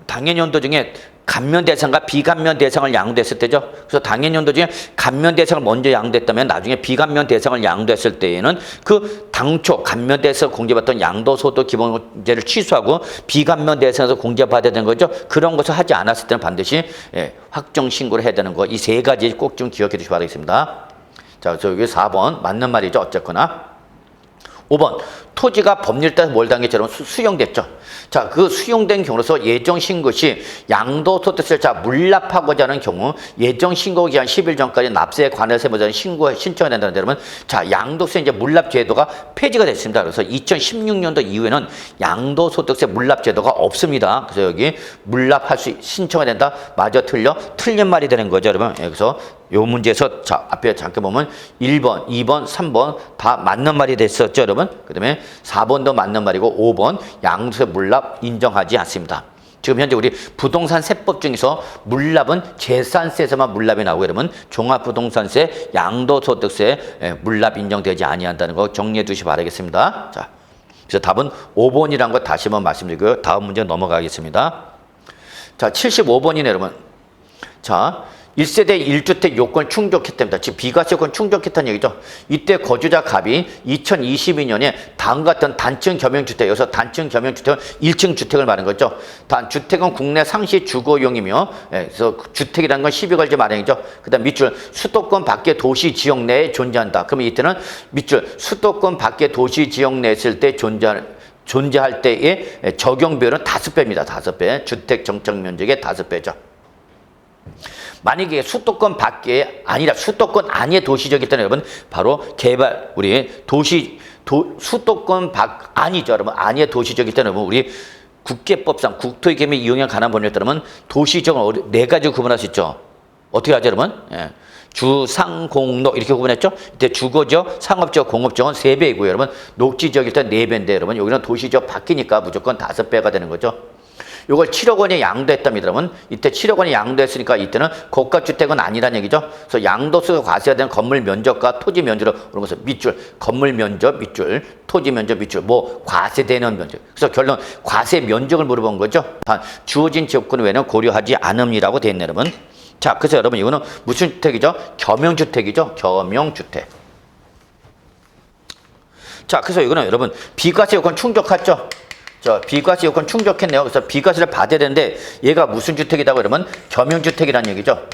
당해년도 중에 감면 대상과 비감면 대상을 양도했을 때죠. 그래서 당해년도 중에 감면 대상을 먼저 양도했다면 나중에 비감면 대상을 양도했을 때에는 그 당초 감면 대상에서 공제받던 양도소득 기본공제를 취소하고 비감면 대상에서 공제받아야 되는 거죠. 그런 것을 하지 않았을 때는 반드시 확정 신고를 해야 되는 거. 이 세 가지 꼭 좀 기억해 주시기 바라겠습니다. 자, 그래서 여기 4번 맞는 말이죠. 어쨌거나. 5번 토지가 법률에 따라서 뭘 당했죠? 수용됐죠. 자, 그 수용된 경우로서 예정신고 시 양도소득세를 물납하고자 하는 경우 예정신고 기한 10일 전까지 납세에 관해서 해보자는 신청해야 된다는데 여러분, 자, 양도세 이제 물납 제도가 폐지가 됐습니다. 그래서 2016년도 이후에는 양도소득세 물납 제도가 없습니다. 그래서 여기 물납할 수 신청해야 된다. 맞아, 틀려? 틀린 말이 되는 거죠, 여러분. 그래서 요 문제에서 자, 앞에 잠깐 보면 1번, 2번, 3번 다 맞는 말이 됐었죠, 여러분. 그다음에 4번도 맞는 말이고 5번 양도세 물납 인정하지 않습니다. 지금 현재 우리 부동산 세법 중에서 물납은 재산세에서만 물납이 나오고 여러분 종합부동산세, 양도소득세 물납 인정되지 아니한다는 거 정리해 두시 바라겠습니다. 자, 그래서 답은 5번이라는 거 다시 한번 말씀드리고요. 다음 문제 넘어가겠습니다. 자, 75번이네 여러분. 자, 1세대 1주택 요건 충족했답니다. 즉 비과세 요건 충족했다는 얘기죠. 이때 거주자 값이 2022년에 다음과 같은 단층 겸용주택, 여기서 단층 겸용주택은 1층 주택을 말하는 거죠. 주택은 국내 상시 주거용이며, 그래서 주택이라는 건 시비걸지 마련이죠. 그 다음 밑줄 수도권 밖의 도시 지역 내에 존재한다. 그러면 이때는 밑줄 수도권 밖의 도시 지역 내에 있을 때 존재할 때의 적용 비율은 5배입니다. 5배. 주택 정착 면적의 5배죠. 만약에 수도권 밖에 아니라 수도권 안에 도시적이 때는 여러분 바로 개발 우리 수도권 밖 아니죠 여러분 안에 도시적이 때는 여러분 우리 국계법상 국토의 개미 이용에 관한 법률에 따르면 도시적은 4가지 구분할 수 있죠. 어떻게 하죠 여러분? 예. 주상공로 이렇게 구분했죠. 이때 주거지역, 상업지역, 공업지역은 3배이고요 여러분 녹지지역일 때 4배인데 여러분 여기는 도시지역 밖이니까 무조건 5배가 되는 거죠. 요걸 7억 원에 양도했답니다. 여러분 이때 7억 원에 양도했으니까 이때는 고가주택은 아니란 얘기죠. 그래서 양도세가 과세가 되는 건물 면적과 토지 면적으로 그런 것을 밑줄 건물 면적 밑줄 토지 면적 밑줄 뭐 과세되는 면적. 그래서 결론 과세 면적을 물어본 거죠. 단 주어진 지역군 외에는 고려하지 않음이라고 되어 있네요. 여러분. 자, 그래서 여러분 이거는 무슨 주택이죠? 겸용주택이죠. 겸용주택. 자, 그래서 이거는 여러분 비과세 요건 충족했죠. 저 비과세 요건 충족했네요. 그래서 비과세를 받아야 되는데 얘가 무슨 주택이다 그러면 겸용주택이라는 얘기죠.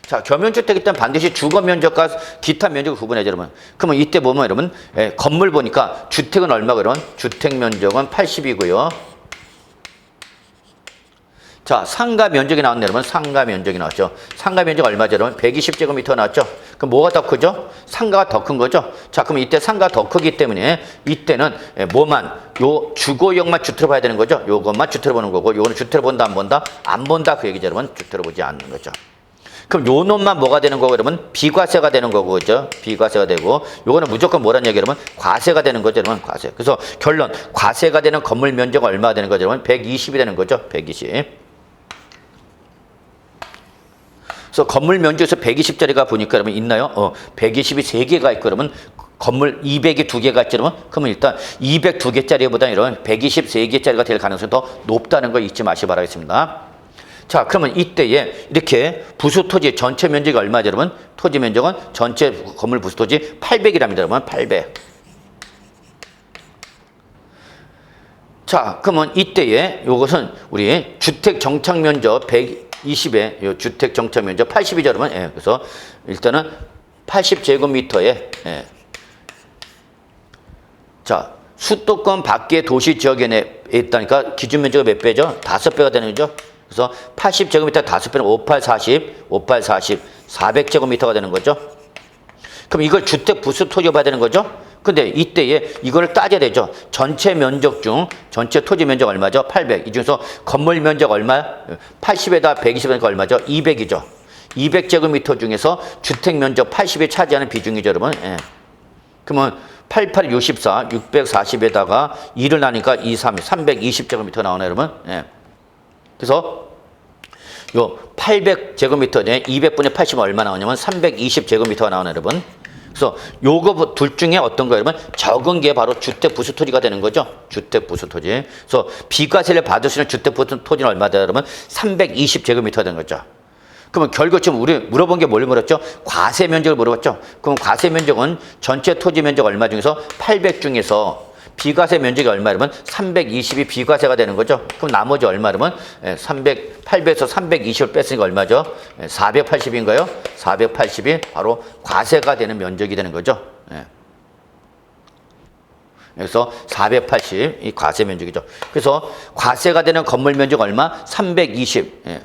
자, 겸용주택 일단 반드시 주거 면적과 기타 면적을 구분해야죠, 여러분. 그러면 이때 보면 여러분 건물 보니까 주택은 얼마 그러면 주택 면적은 80이고요. 자, 상가 면적이 나왔네요, 여러분. 상가 면적이 나왔죠. 상가 면적 얼마죠, 여러분? 120제곱미터 나왔죠. 그럼 뭐가 더 크죠? 상가가 더 큰 거죠. 자, 그럼 이때 상가가 더 크기 때문에 이때는 뭐만 요 주거용만 주택을 봐야 되는 거죠. 요것만 주택을 보는 거고, 요거는 주택을 본다, 안 본다? 안 본다 그 얘기죠, 여러분. 주택을 보지 않는 거죠. 그럼 요 놈만 뭐가 되는 거고, 여러분? 비과세가 되는 거고, 그죠? 비과세가 되고, 요거는 무조건 뭐라는 얘기, 여러분? 과세가 되는 거죠, 여러분? 과세. 그래서 결론, 과세가 되는 건물 면적 얼마가 되는 거죠, 여러분? 120이 되는 거죠, 120. 그래서 건물 면적에서 120짜리가 보니까 여러분 있나요? 120이 3개가 있고 그러면 건물 200이 2개가 있죠. 그러면 일단 202개짜리보다 이런 123개짜리가 될 가능성이 더 높다는 거 잊지 마시기 바라겠습니다. 자, 그러면 이때에 이렇게 부수 토지 전체 면적이 얼마죠, 여러분? 토지 면적은 전체 건물 부수 토지 800이랍니다, 여러분. 800. 자, 그러면 이때에 이것은 우리 주택 정착 면적 120에 요 주택 정착 면적 80이죠, 여러분. 예, 그래서 일단은 80제곱미터에 자, 수도권 밖의 도시 지역에 있다니까 기준 면적이 몇 배죠? 5배가 되는 거죠. 그래서 80제곱미터 5배는 58, 40, 58, 40, 400제곱미터가 되는 거죠. 그럼 이걸 주택 부수 토지 봐야 되는 거죠. 근데 이때에 이거를 따져야 되죠. 전체 면적 중 전체 토지 면적 얼마죠? 800. 이 중에서 건물 면적 얼마? 80에다 120이니까 얼마죠? 200이죠. 200제곱미터 중에서 주택 면적 80이 차지하는 비중이죠, 여러분. 예. 그러면 88, 64, 640에다가 2를 나니까 2, 3, 320제곱미터 나오네요, 여러분. 예. 그래서 요 800제곱미터에 200분의 80은 얼마 나오냐면 320제곱미터가 나오네요, 여러분. 그래서 요거 둘 중에 어떤 거 여러분? 적은 게 바로 주택 부수 토지가 되는 거죠. 주택 부수 토지. 그래서 비과세를 받을 수 있는 주택 부수 토지는 얼마다 여러분? 320제곱미터가 되는 거죠. 그러면 결국 지금 우리 물어본 게 뭘 물었죠? 과세 면적을 물어봤죠. 그럼 과세 면적은 전체 토지 면적 얼마 중에서 800 중에서 비과세 면적이 얼마 여러분? 320이 비과세가 되는 거죠. 그럼 나머지 얼마 여러분? 800에서 320을 뺐으니까 얼마죠? 480인가요? 480이 바로 과세가 되는 면적이 되는 거죠. 그래서 480 이 과세 면적이죠. 그래서 과세가 되는 건물 면적 얼마? 320. 예.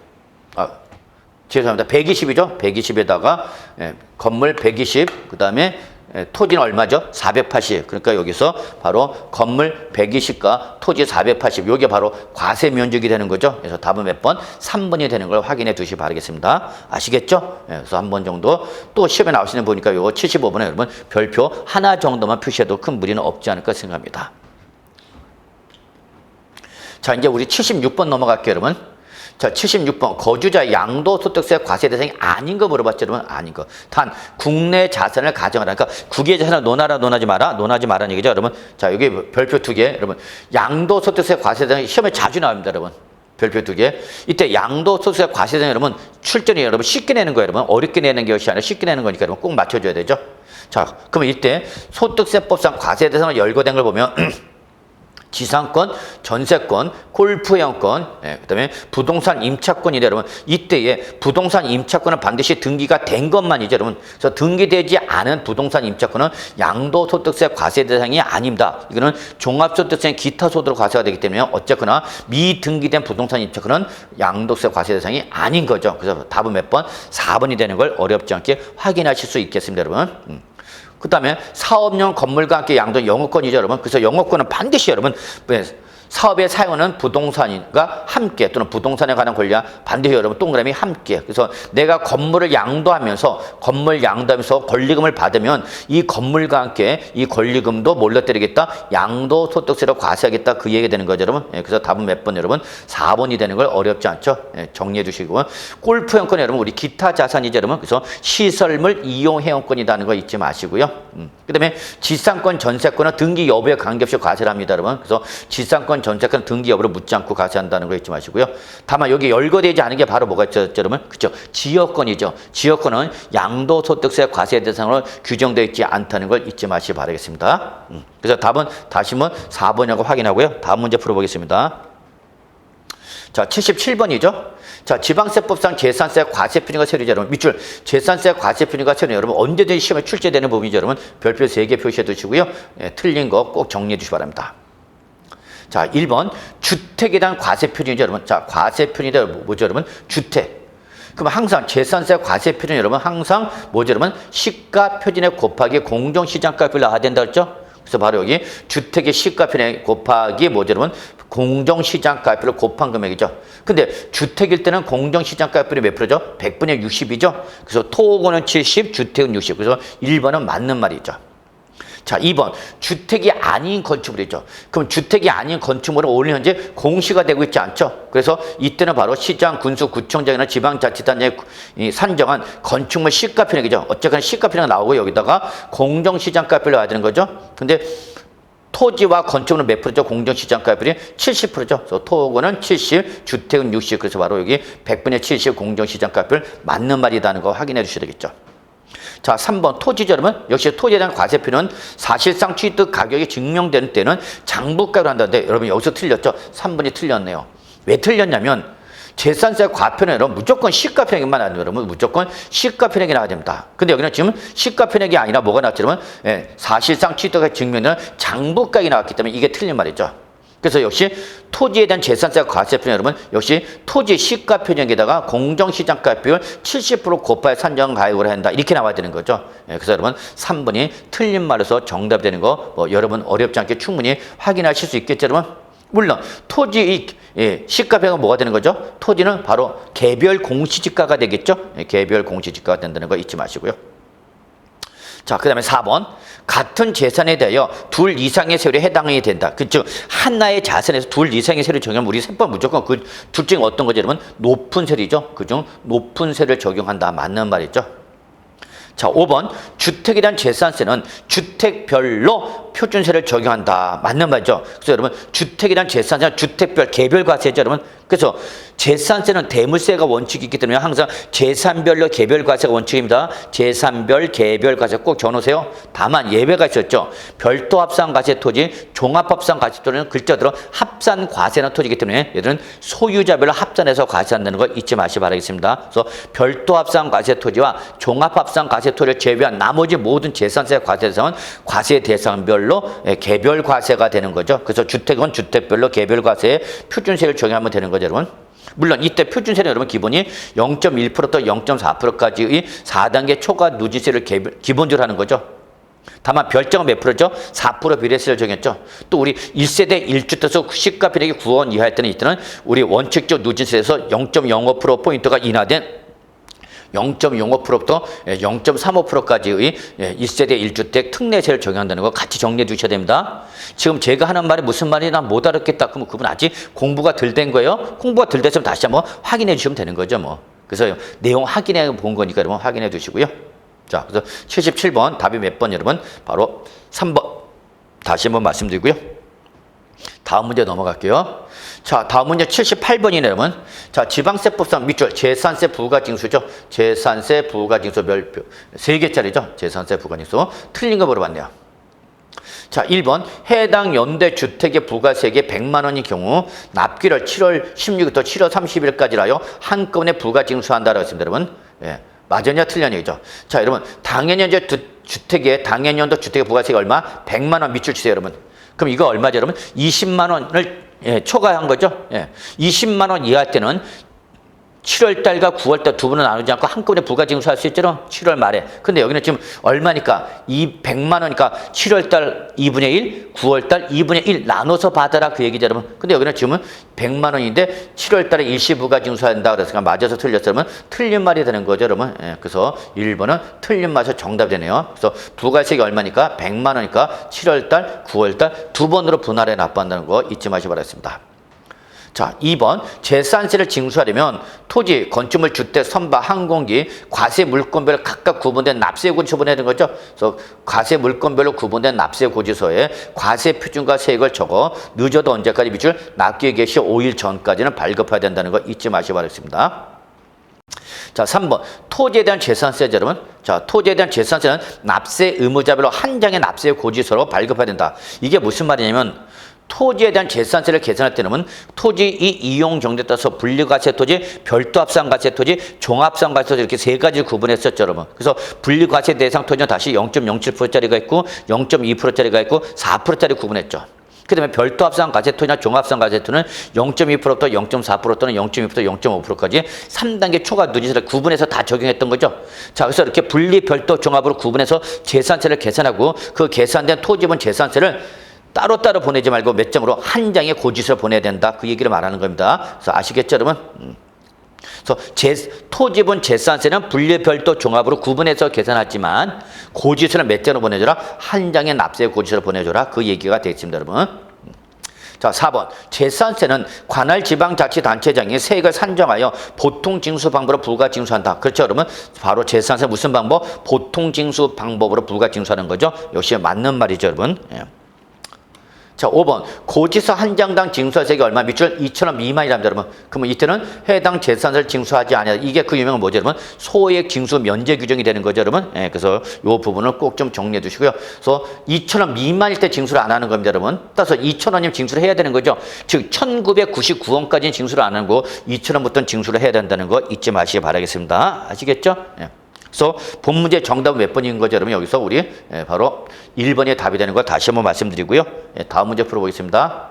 죄송합니다. 120이죠. 120에다가 건물 120, 그다음에 토지는 얼마죠? 480. 그러니까 여기서 바로 건물 120과 토지 480. 이게 바로 과세 면적이 되는 거죠. 그래서 답은 몇 번? 3번이 되는 걸 확인해 두시기 바라겠습니다. 아시겠죠? 그래서 한 번 정도 또 시험에 나오시는 보니까 요거 75번에 여러분 별표 하나 정도만 표시해도 큰 무리는 없지 않을까 생각합니다. 자, 이제 우리 76번 넘어갈게요, 여러분. 자, 76번. 거주자 양도소득세 과세 대상이 아닌 거 물어봤죠, 여러분? 아닌 거. 단, 국내 자산을 가정하라. 그러니까 국외 자산을 논하지 마라는 얘기죠, 여러분. 자, 여기 별표 2개. 여러분, 양도소득세 과세 대상이 시험에 자주 나옵니다, 여러분. 별표 2개. 이때 양도소득세 과세 대상 여러분, 출전이 여러분 쉽게 내는 거예요, 여러분. 어렵게 내는 것이 아니라 쉽게 내는 거니까 여러분 꼭 맞춰줘야 되죠. 자, 그러면 이때 소득세법상 과세 대상을 열거된 걸 보면 지상권, 전세권, 골프회원권, 그다음에 부동산 임차권이래 여러분. 이때에 부동산 임차권은 반드시 등기가 된 것만이죠, 여러분. 그래서 등기되지 않은 부동산 임차권은 양도소득세 과세 대상이 아닙니다. 이거는 종합소득세 기타 소득으로 과세가 되기 때문에 어쨌거나 미등기된 부동산 임차권은 양도세 과세 대상이 아닌 거죠. 그래서 답은 몇 번? 4번이 되는 걸 어렵지 않게 확인하실 수 있겠습니다, 여러분. 그 다음에 사업용 건물과 함께 양도 영업권이죠, 여러분. 그래서 영업권은 반드시 여러분 사업에 사용하는 부동산과 함께 또는 부동산에 관한 권리와 반드시 여러분 동그라미 함께. 그래서 내가 건물을 양도하면서 권리금을 받으면 이 건물과 함께 이 권리금도 몰려 때리겠다. 양도소득세로 과세하겠다. 그 얘기가 되는 거죠, 여러분. 그래서 답은 몇 번, 여러분? 4번이 되는 걸 어렵지 않죠? 정리해 주시고. 골프회원권 여러분 우리 기타 자산이죠, 여러분. 그래서 시설물 이용회원권이라는 거 잊지 마시고요. 그 다음에 지상권, 전세권은 등기 여부에 관계없이 과세를 합니다, 여러분. 그래서 지상권, 전세권 등기 여부를 묻지 않고 과세한다는 거 잊지 마시고요. 다만 여기 열거되지 않은 게 바로 뭐가 있죠, 여러분? 그렇죠? 지역권이죠. 지역권은 양도소득세 과세 대상으로 규정되어 있지 않다는 걸 잊지 마시기 바라겠습니다. 그래서 답은 다시 한번 4번이라고 확인하고요. 다음 문제 풀어보겠습니다. 자, 77번이죠. 자, 지방세법상 재산세 과세 편의가 세류죠, 여러분. 밑줄 재산세 과세 편의가 세류 여러분 언제든지 시험에 출제되는 부분이죠, 여러분. 별표 3개 표시해 두시고요. 틀린 거 꼭 정리해 주시기 바랍니다. 자, 1번 주택에 대한 과세 편의죠, 여러분. 자, 과세 편의다 뭐죠, 여러분? 주택. 그럼 항상 재산세 과세 표준 여러분 항상 뭐죠, 여러분? 시가 표준액 곱하기 공정시장가를 나와야 된다 그랬죠? 그래서 바로 여기 주택의 시가 표준액 곱하기 뭐죠, 여러분? 공정시장가를 곱한 금액이죠. 근데 주택일 때는 공정시장가율이 몇 프로죠? 100분의 60이죠. 그래서 토고는 70, 주택은 60. 그래서 1번은 맞는 말이죠. 자, 2번 주택이 아닌 건축물이죠. 그럼 주택이 아닌 건축물은 오늘 현재 공시가 되고 있지 않죠. 그래서 이때는 바로 시장, 군수, 구청장이나 지방자치단체에 산정한 건축물 시가표액이죠. 어쨌거나 시가표액이 나오고 여기다가 공정시장가율을 넣어야 되는 거죠. 근데 토지와 건축물은 몇 프로죠? 공정시장가율이 70%죠. 그래서 토고는 70, 주택은 60. 그래서 바로 여기 100분의 70 공정시장가율 맞는 말이라는 거 확인해 주셔야 되겠죠. 자, 3번 토지죠, 여러분. 역시 토지에 대한 과세표는 사실상 취득 가격이 증명되는 때는 장부가로 한다는데 여러분 여기서 틀렸죠? 3번이 틀렸네요. 왜 틀렸냐면 재산세 과표는 여러분 무조건 시가표액만 나와야 돼요, 여러분. 무조건 시가표액이 나와야 됩니다. 근데 여기는 지금 시가표액이 아니라 뭐가 나왔죠, 여러분? 사실상 취득가 증명되는 장부가액이 나왔기 때문에 이게 틀린 말이죠. 그래서 역시 토지에 대한 재산세 과세표는 여러분 역시 토지 시가표준에다가 공정시장가율 70% 곱하여 산정 가액으로 한다 이렇게 나와야 되는 거죠. 그래서 여러분 3번이 틀린 말에서 정답이 되는 거 여러분 어렵지 않게 충분히 확인하실 수 있겠죠, 여러분. 물론 토지 시가표는 뭐가 되는 거죠? 토지는 바로 개별 공시지가가 되겠죠. 개별 공시지가가 된다는 거 잊지 마시고요. 자, 그 다음에 4번. 같은 재산에 대하여 둘 이상의 세율에 해당이 된다. 그죠? 하나의 자산에서 둘 이상의 세율을 적용하면 우리 세법 무조건 그 둘 중에 어떤 거죠, 여러분? 높은 세율이죠. 그중 높은 세율을 적용한다. 맞는 말이죠. 자, 5번. 주택에 대한 재산세는 주택별로 표준세를 적용한다. 맞는 말이죠. 그래서 여러분 주택에 대한 재산세는 주택별 개별 과세죠, 여러분. 그래서 재산세는 대물세가 원칙이 있기 때문에 항상 재산별로 개별과세가 원칙입니다. 재산별, 개별과세 꼭 적어놓으세요. 다만 예외가 있었죠. 별도 합산과세 토지, 종합합산과세 토지는 글자대로 합산과세나 토지이기 때문에 얘들은 소유자별로 합산해서 과세한다는 거 잊지 마시기 바라겠습니다. 그래서 별도 합산과세 토지와 종합합산과세 토지를 제외한 나머지 모든 재산세 과세 대상은 과세 대상별로 개별과세가 되는 거죠. 그래서 주택은 주택별로 개별과세에 표준세를 적용하면 되는 거죠, 여러분. 물론 이때 표준세는 여러분 기본이 0.1%부터 0.4%까지의 4단계 초과 누진세를 기본적으로 하는 거죠. 다만 별정은 몇 프로죠? 4% 비례세를 정했죠. 또 우리 1세대 1주택에서 시가 비례기 9원 이하일 때는 이때는 우리 원칙적 누진세에서 0.05%포인트가 인하된 0.05%부터 0.35%까지의 1세대 1주택 특례세를 적용한다는 거 같이 정리해 두셔야 됩니다. 지금 제가 하는 말이 무슨 말이 난 못 알았겠다. 그러면 그분 아직 공부가 덜 된 거예요. 공부가 덜 됐으면 다시 한번 확인해 주시면 되는 거죠. 뭐. 그래서 내용 확인해 본 거니까 여러분 확인해 두시고요. 자, 그래서 77번 답이 몇 번 여러분? 바로 3번. 다시 한번 말씀드리고요. 다음 문제 넘어갈게요. 자, 다음 문제 78번이네요, 여러분. 자, 지방세법상 밑줄 재산세 부과징수죠. 재산세 부과징수 별표 3개짜리죠. 재산세 부과징수. 틀린 거 물어봤네요. 자, 1번 해당 연대 주택의 부가세액이 100만 원인 경우 납기를 7월 16일부터 7월 30일까지로 하여 한꺼번에 부과징수한다라고 했습니다, 여러분. 예. 맞으냐 틀렸냐 이죠. 자, 여러분 당연히 이제 주택의 당연히 연도 주택의 부가세액이 얼마? 100만 원 밑줄 치세요, 여러분. 그럼 이거 얼마죠, 여러분? 20만 원을 초과한 거죠. 20만 원 이하 때는 7월 달과 9월 달 두 번은 나누지 않고 한꺼번에 부가징수할 수 있죠. 7월 말에. 근데 여기는 지금 얼마니까? 100만 원이니까 7월 달 2분의 1, 9월 달 2분의 1 나눠서 받아라 그 얘기죠, 여러분. 근데 여기는 지금은 100만 원인데 7월 달에 일시 부가징수한다 그랬으니까 맞아서 틀렸어요. 그러면 틀린 말이 되는 거죠, 여러분. 그래서 1번은 틀린 말이 정답이 되네요. 그래서 부가세액이 얼마니까? 100만 원이니까 7월 달, 9월 달 두 번으로 분할해 납부한다는 거 잊지 마시기 바라겠습니다. 자, 2번 재산세를 징수하려면 토지, 건축물, 주택, 선박, 항공기, 과세 물건별로 각각 구분된 납세 고지서 보내야 되는 거죠. 그래서 과세 물건별로 구분된 납세 고지서에 과세 표준과 세액을 적어 늦어도 언제까지 밑줄 납기일 개시 5일 전까지는 발급해야 된다는 거 잊지 마시기 바라겠습니다. 자, 3번 토지에 대한 재산세죠, 여러분. 자, 토지에 대한 재산세는 납세 의무자별로 한 장의 납세 고지서로 발급해야 된다. 이게 무슨 말이냐면 토지에 대한 재산세를 계산할 때는 토지 이용 정도에 따라서 분리과세 토지, 별도합산과세 토지, 종합산과세 토지 이렇게 세 가지를 구분했었죠, 여러분. 그래서 분리과세 대상 토지는 다시 0.07%짜리가 있고 0.2%짜리가 있고 4%짜리 구분했죠. 그다음에 별도합산과세 토지나 종합산과세 토지는 0.2%부터 0.4% 또는 0.2%부터 0.5%까지 3단계 초과 누진세를 구분해서 다 적용했던 거죠. 자, 그래서 이렇게 분리, 별도, 종합으로 구분해서 재산세를 계산하고 그 계산된 토지분 재산세를 따로따로 보내지 말고 몇 장으로 한 장의 고지서를 보내야 된다. 그 얘기를 말하는 겁니다. 그래서 아시겠죠, 여러분? 그래서 토지분 재산세는 분리, 별도, 종합으로 구분해서 계산하지만 고지서를 몇 장으로 보내줘라? 한 장의 납세 고지서를 보내줘라. 그 얘기가 되겠습니다, 여러분. 자, 4번 재산세는 관할 지방자치단체장이 세액을 산정하여 보통징수 방법으로 부과징수한다. 그렇죠, 여러분? 바로 재산세 무슨 방법? 보통징수 방법으로 부과징수하는 거죠. 역시 맞는 말이죠, 여러분. 예. 자, 5번 고지서 한 장당 징수세액이 얼마? 밑줄 2,000원 미만이랍니다, 여러분. 그러면 이때는 해당 재산세를 징수하지 않아야 이게 그 유명한 뭐죠, 여러분? 소액 징수 면제 규정이 되는 거죠, 여러분. 그래서 이 부분을 꼭 좀 정리해 두시고요. 그래서 2,000원 미만일 때 징수를 안 하는 겁니다, 여러분. 따라서 2,000원이면 징수를 해야 되는 거죠. 즉 1,999원까지는 징수를 안 하고 2,000원부터는 징수를 해야 된다는 거 잊지 마시기 바라겠습니다. 아시겠죠? 그래서 본 문제 정답은 몇 번인 거죠, 여러분? 여기서 우리 바로 1번이 답이 되는 걸 다시 한번 말씀드리고요. 다음 문제 풀어보겠습니다.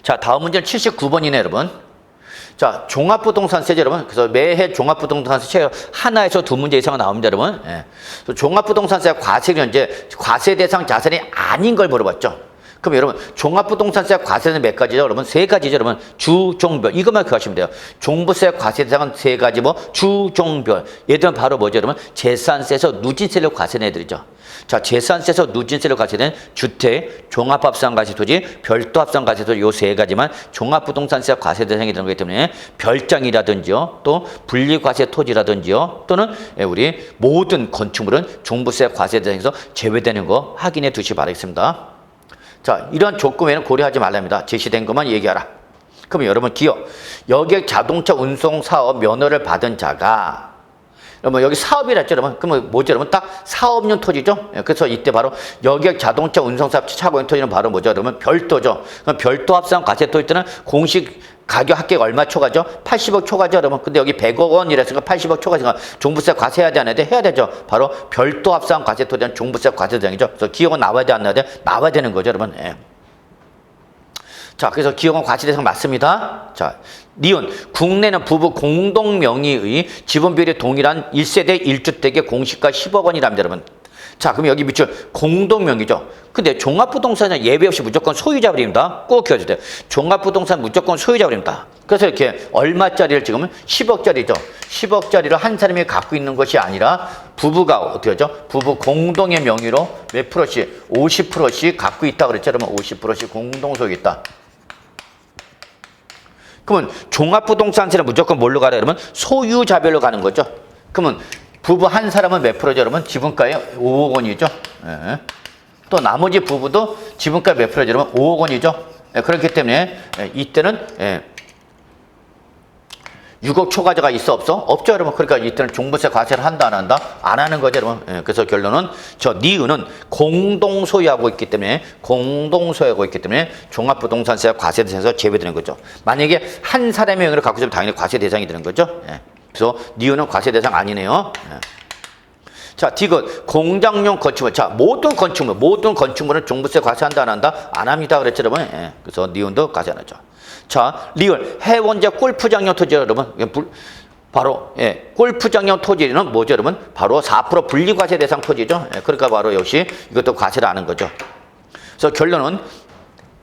자, 다음 문제는 79번이네요, 여러분. 자, 종합부동산세죠, 여러분. 그래서 매해 종합부동산세 하나에서 두 문제 이상은 나옵니다, 여러분. 종합부동산세 과세는 이제 과세 대상 자산이 아닌 걸 물어봤죠. 그럼 여러분 종합부동산세 과세는 몇 가지죠, 여러분? 세 가지죠, 여러분. 주, 종별 이것만 기억하시면 돼요. 종부세 과세 대상은 세 가지 뭐 주, 종별. 얘들은 바로 뭐죠, 여러분? 재산세에서 누진세를 과세내드리죠. 자, 재산세에서 누진세를 과세된 주택, 종합합산과세토지, 별도합산과세토지 요 세 가지만 종합부동산세 과세 대상이 되는 거기 때문에 별장이라든지요, 또 분리과세토지라든지요, 또는 우리 모든 건축물은 종부세 과세 대상에서 제외되는 거 확인해 두시기 바라겠습니다. 자, 이러한 조건에는 고려하지 말랍니다. 제시된 것만 얘기하라. 그럼 여러분 기억, 여객 자동차 운송 사업 면허를 받은 자가 여러분 여기 사업이라 했죠 여러분. 그러면 뭐죠 여러분? 딱 사업용 토지죠. 그래서 이때 바로 여객 자동차 운송 사업 차고용 토지는 바로 뭐죠 여러분? 별도죠. 그럼 별도 합산 과세 토지 때는 공식 가격 합계가 얼마 초과죠? 80억 초과죠 여러분. 근데 여기 100억 원이랬으니까 80억 초과니까 종부세 과세해야 돼 안 해야 돼? 해야 되죠. 바로 별도 합산 과세 토지는 종부세 과세 대상이죠. 그래서 기억은 나와야 돼 안 나와야 돼? 나와야 되는 거죠 여러분. 예. 자, 그래서 기업은 과세 대상 맞습니다. 자, 니은 국내는 부부 공동 명의의 지분 비율이 동일한 1세대 1주택의 공시가 10억 원이랍니다, 여러분. 자, 그럼 여기 밑줄 공동 명의죠. 근데 종합부동산은 예외 없이 무조건 소유자분입니다. 꼭 기억해주세요. 종합부동산 무조건 소유자분입니다. 그래서 이렇게 얼마짜리를 지금은 10억짜리죠. 10억짜리를 한 사람이 갖고 있는 것이 아니라 부부가 어떻게 하죠? 부부 공동의 명의로 몇 프로씩? 50%씩 갖고 있다 그랬죠. 그러면 50%씩 공동 소유 있다. 그러면 종합부동산세는 무조건 뭘로 가라? 그러면 소유자별로 가는 거죠. 그러면 부부 한 사람은 몇 프로죠, 여러분? 지분가에 5억 원이죠. 예. 또 나머지 부부도 지분가 몇 프로죠, 여러분? 5억 원이죠. 예. 그렇기 때문에 이때는 6억 초과자가 있어 없어? 없죠, 여러분. 그러니까 이때는 종부세 과세를 한다 안 한다? 안 하는 거죠, 여러분. 예. 그래서 결론은 저 니은은 공동 소유하고 있기 때문에 종합부동산세 과세 대상에서 제외되는 거죠. 만약에 한 사람의 명의를 갖고 있으면 당연히 과세 대상이 되는 거죠. 예. 그래서 니은은 과세 대상 아니네요. 예. 자, 디귿 공장용 건축물. 자, 모든 건축물은 종부세 과세한다 안 한다? 안 합니다. 그랬죠, 여러분. 예. 그래서 니은도 과세 안 하죠. 자, 리을 해원제 골프장용 토지 여러분. 바로 골프장용 토지는 뭐죠, 여러분? 바로 4% 분리과세 대상 토지죠. 예. 그러니까 바로 역시 이것도 과세를 하는 거죠. 그래서 결론은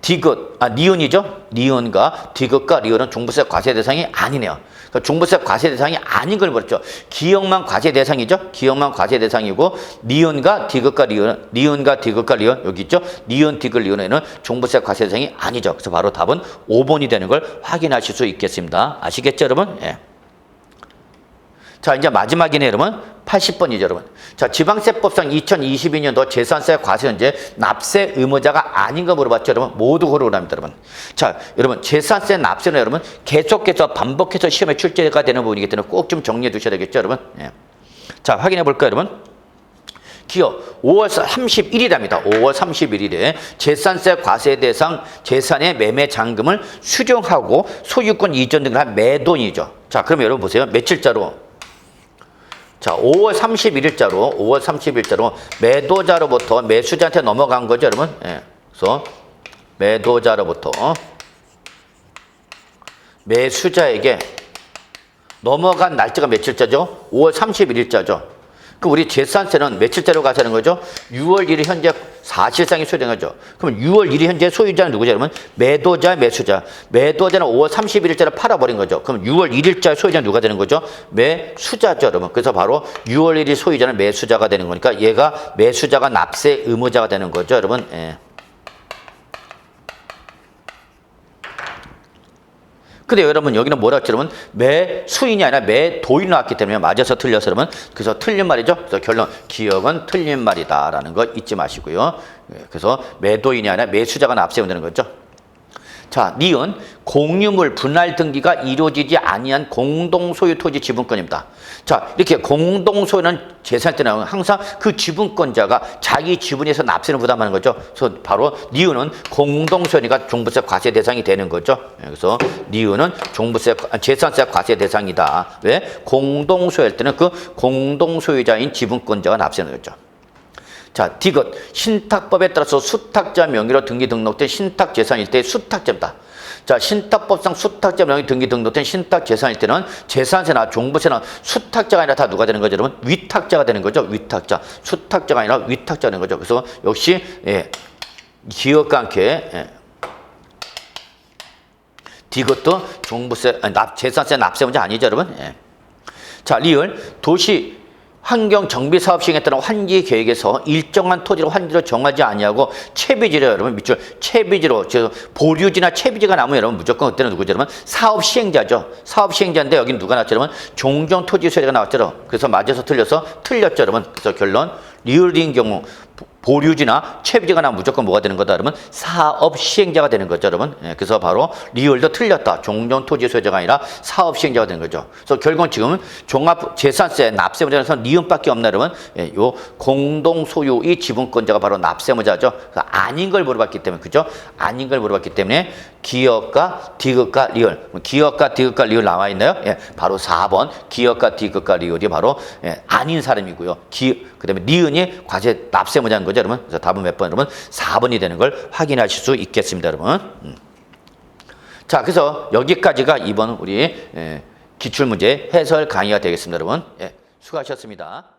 니은이죠. 니은과 디귿과 리을은 종부세 과세 대상이 아니네요. 그러니까 종부세 과세 대상이 아닌 걸 버렸죠. 기억만 과세 대상이죠. 기억만 과세 대상이고 니은과 디귿과 리은 여기 있죠. 니은, 디귿, 리은에는 종부세 과세 대상이 아니죠. 그래서 바로 답은 5번이 되는 걸 확인하실 수 있겠습니다. 아시겠죠, 여러분? 예. 자, 이제 마지막이네, 여러분. 80번이죠, 여러분. 자, 지방세법상 2022년도 재산세 과세연제 납세 의무자가 아닌 거 물어봤죠, 여러분. 모두 고르랍니다, 여러분. 자, 여러분, 재산세 납세는 여러분 계속해서 반복해서 시험에 출제가 되는 부분이기 때문에 꼭 좀 정리해 두셔야 되겠죠, 여러분. 예. 자, 확인해 볼까요, 여러분? 기억 5월 31일입니다. 5월 31일에 재산세 과세 대상 재산의 매매 잔금을 수령하고 소유권 이전 등을 한 매도인이죠. 자, 그럼 여러분 보세요. 며칠자로? 자, 5월 31일자로 매도자로부터 매수자한테 넘어간 거죠, 여러분. 예. 그래서 매도자로부터 매수자에게 넘어간 날짜가 며칠자죠? 5월 31일자죠. 그럼 우리 재산세는 며칠자로 가자는 거죠? 6월 1일 현재 사실상의 소유자죠. 그럼 6월 1일 현재 소유자는 누구죠, 여러분? 매도자, 매수자. 매도자는 5월 31일자로 팔아버린 거죠. 그럼 6월 1일자 소유자는 누가 되는 거죠? 매수자죠, 여러분. 그래서 바로 6월 1일 소유자는 매수자가 되는 거니까 얘가 매수자가 납세 의무자가 되는 거죠, 여러분. 예. 근데 여러분 여기는 뭐라 했죠, 여러분? 매수인이 아니라 매도인이 나왔기 때문에 맞아서 틀려서 여러분. 그래서 틀린 말이죠. 그래서 결론 기억은 틀린 말이다라는 거 잊지 마시고요. 그래서 매도인이 아니라 매수자가 납세해야 되는 거죠. 자, 니은 공유물 분할 등기가 이루어지지 아니한 공동소유 토지 지분권입니다. 자, 이렇게 공동소유는 재산 때는 항상 그 지분권자가 자기 지분에서 납세를 부담하는 거죠. 그래서 바로 니은은 공동소유니까 종부세 과세 대상이 되는 거죠. 그래서 니은은 재산세 과세 대상이다. 왜? 공동소유할 때는 그 공동소유자인 지분권자가 납세하는 거죠. 자, 디귿 신탁법에 따라서 수탁자 명의로 등기 등록된 신탁 재산일 때 수탁자입니다. 자, 신탁법상 수탁자 명의 등기 등록된 신탁 재산일 때는 재산세나 종부세나 수탁자가 아니라 다 누가 되는 거죠, 여러분? 위탁자가 되는 거죠. 위탁자. 수탁자가 아니라 위탁자가 되는 거죠. 그래서 역시 기억과 함께 디귿도 종부세 재산세 납세 문제 아니죠, 여러분? 자, 리을 도시 환경 정비 사업 시행에 따른 환기 계획에서 일정한 토지를 환지로 정하지 아니하고 채비지로 여러분 밑줄 채비지로 보류지나 채비지가 나오면 여러분 무조건 그때는 누구죠, 여러분? 사업 시행자죠. 사업 시행자인데 여기는 누가 나왔죠, 여러분? 종종 토지 소유자가 나왔죠. 그래서 맞아서 틀려서 틀렸죠, 여러분. 그래서 결론 리을인 경우 보류지나 채비지가 나면 무조건 뭐가 되는 거다 그러면 사업 시행자가 되는 거죠, 여러분. 예, 그래서 바로 리얼도 틀렸다. 종전 토지 소유자가 아니라 사업 시행자가 되는 거죠. 그래서 결국은 지금 종합재산세 납세무자에서 니은밖에 없나 여러분. 예, 요 공동 소유의 지분권자가 바로 납세무자죠. 아닌 걸 물어봤기 때문에 그죠? 아닌 걸 물어봤기 때문에 기업가, 디귿과 리얼. 기업가, 디귿과 리얼 나와 있나요? 예, 바로 4번 기업가, 디귿과 리얼이 바로 예, 아닌 사람이고요. 그다음에 니은이 과세 납세무자인 거죠, 여러분. 그래서 답은 몇 번, 여러분? 4번이 되는 걸 확인하실 수 있겠습니다, 여러분. 자, 그래서 여기까지가 이번 우리 기출문제 해설 강의가 되겠습니다, 여러분. 예, 수고하셨습니다.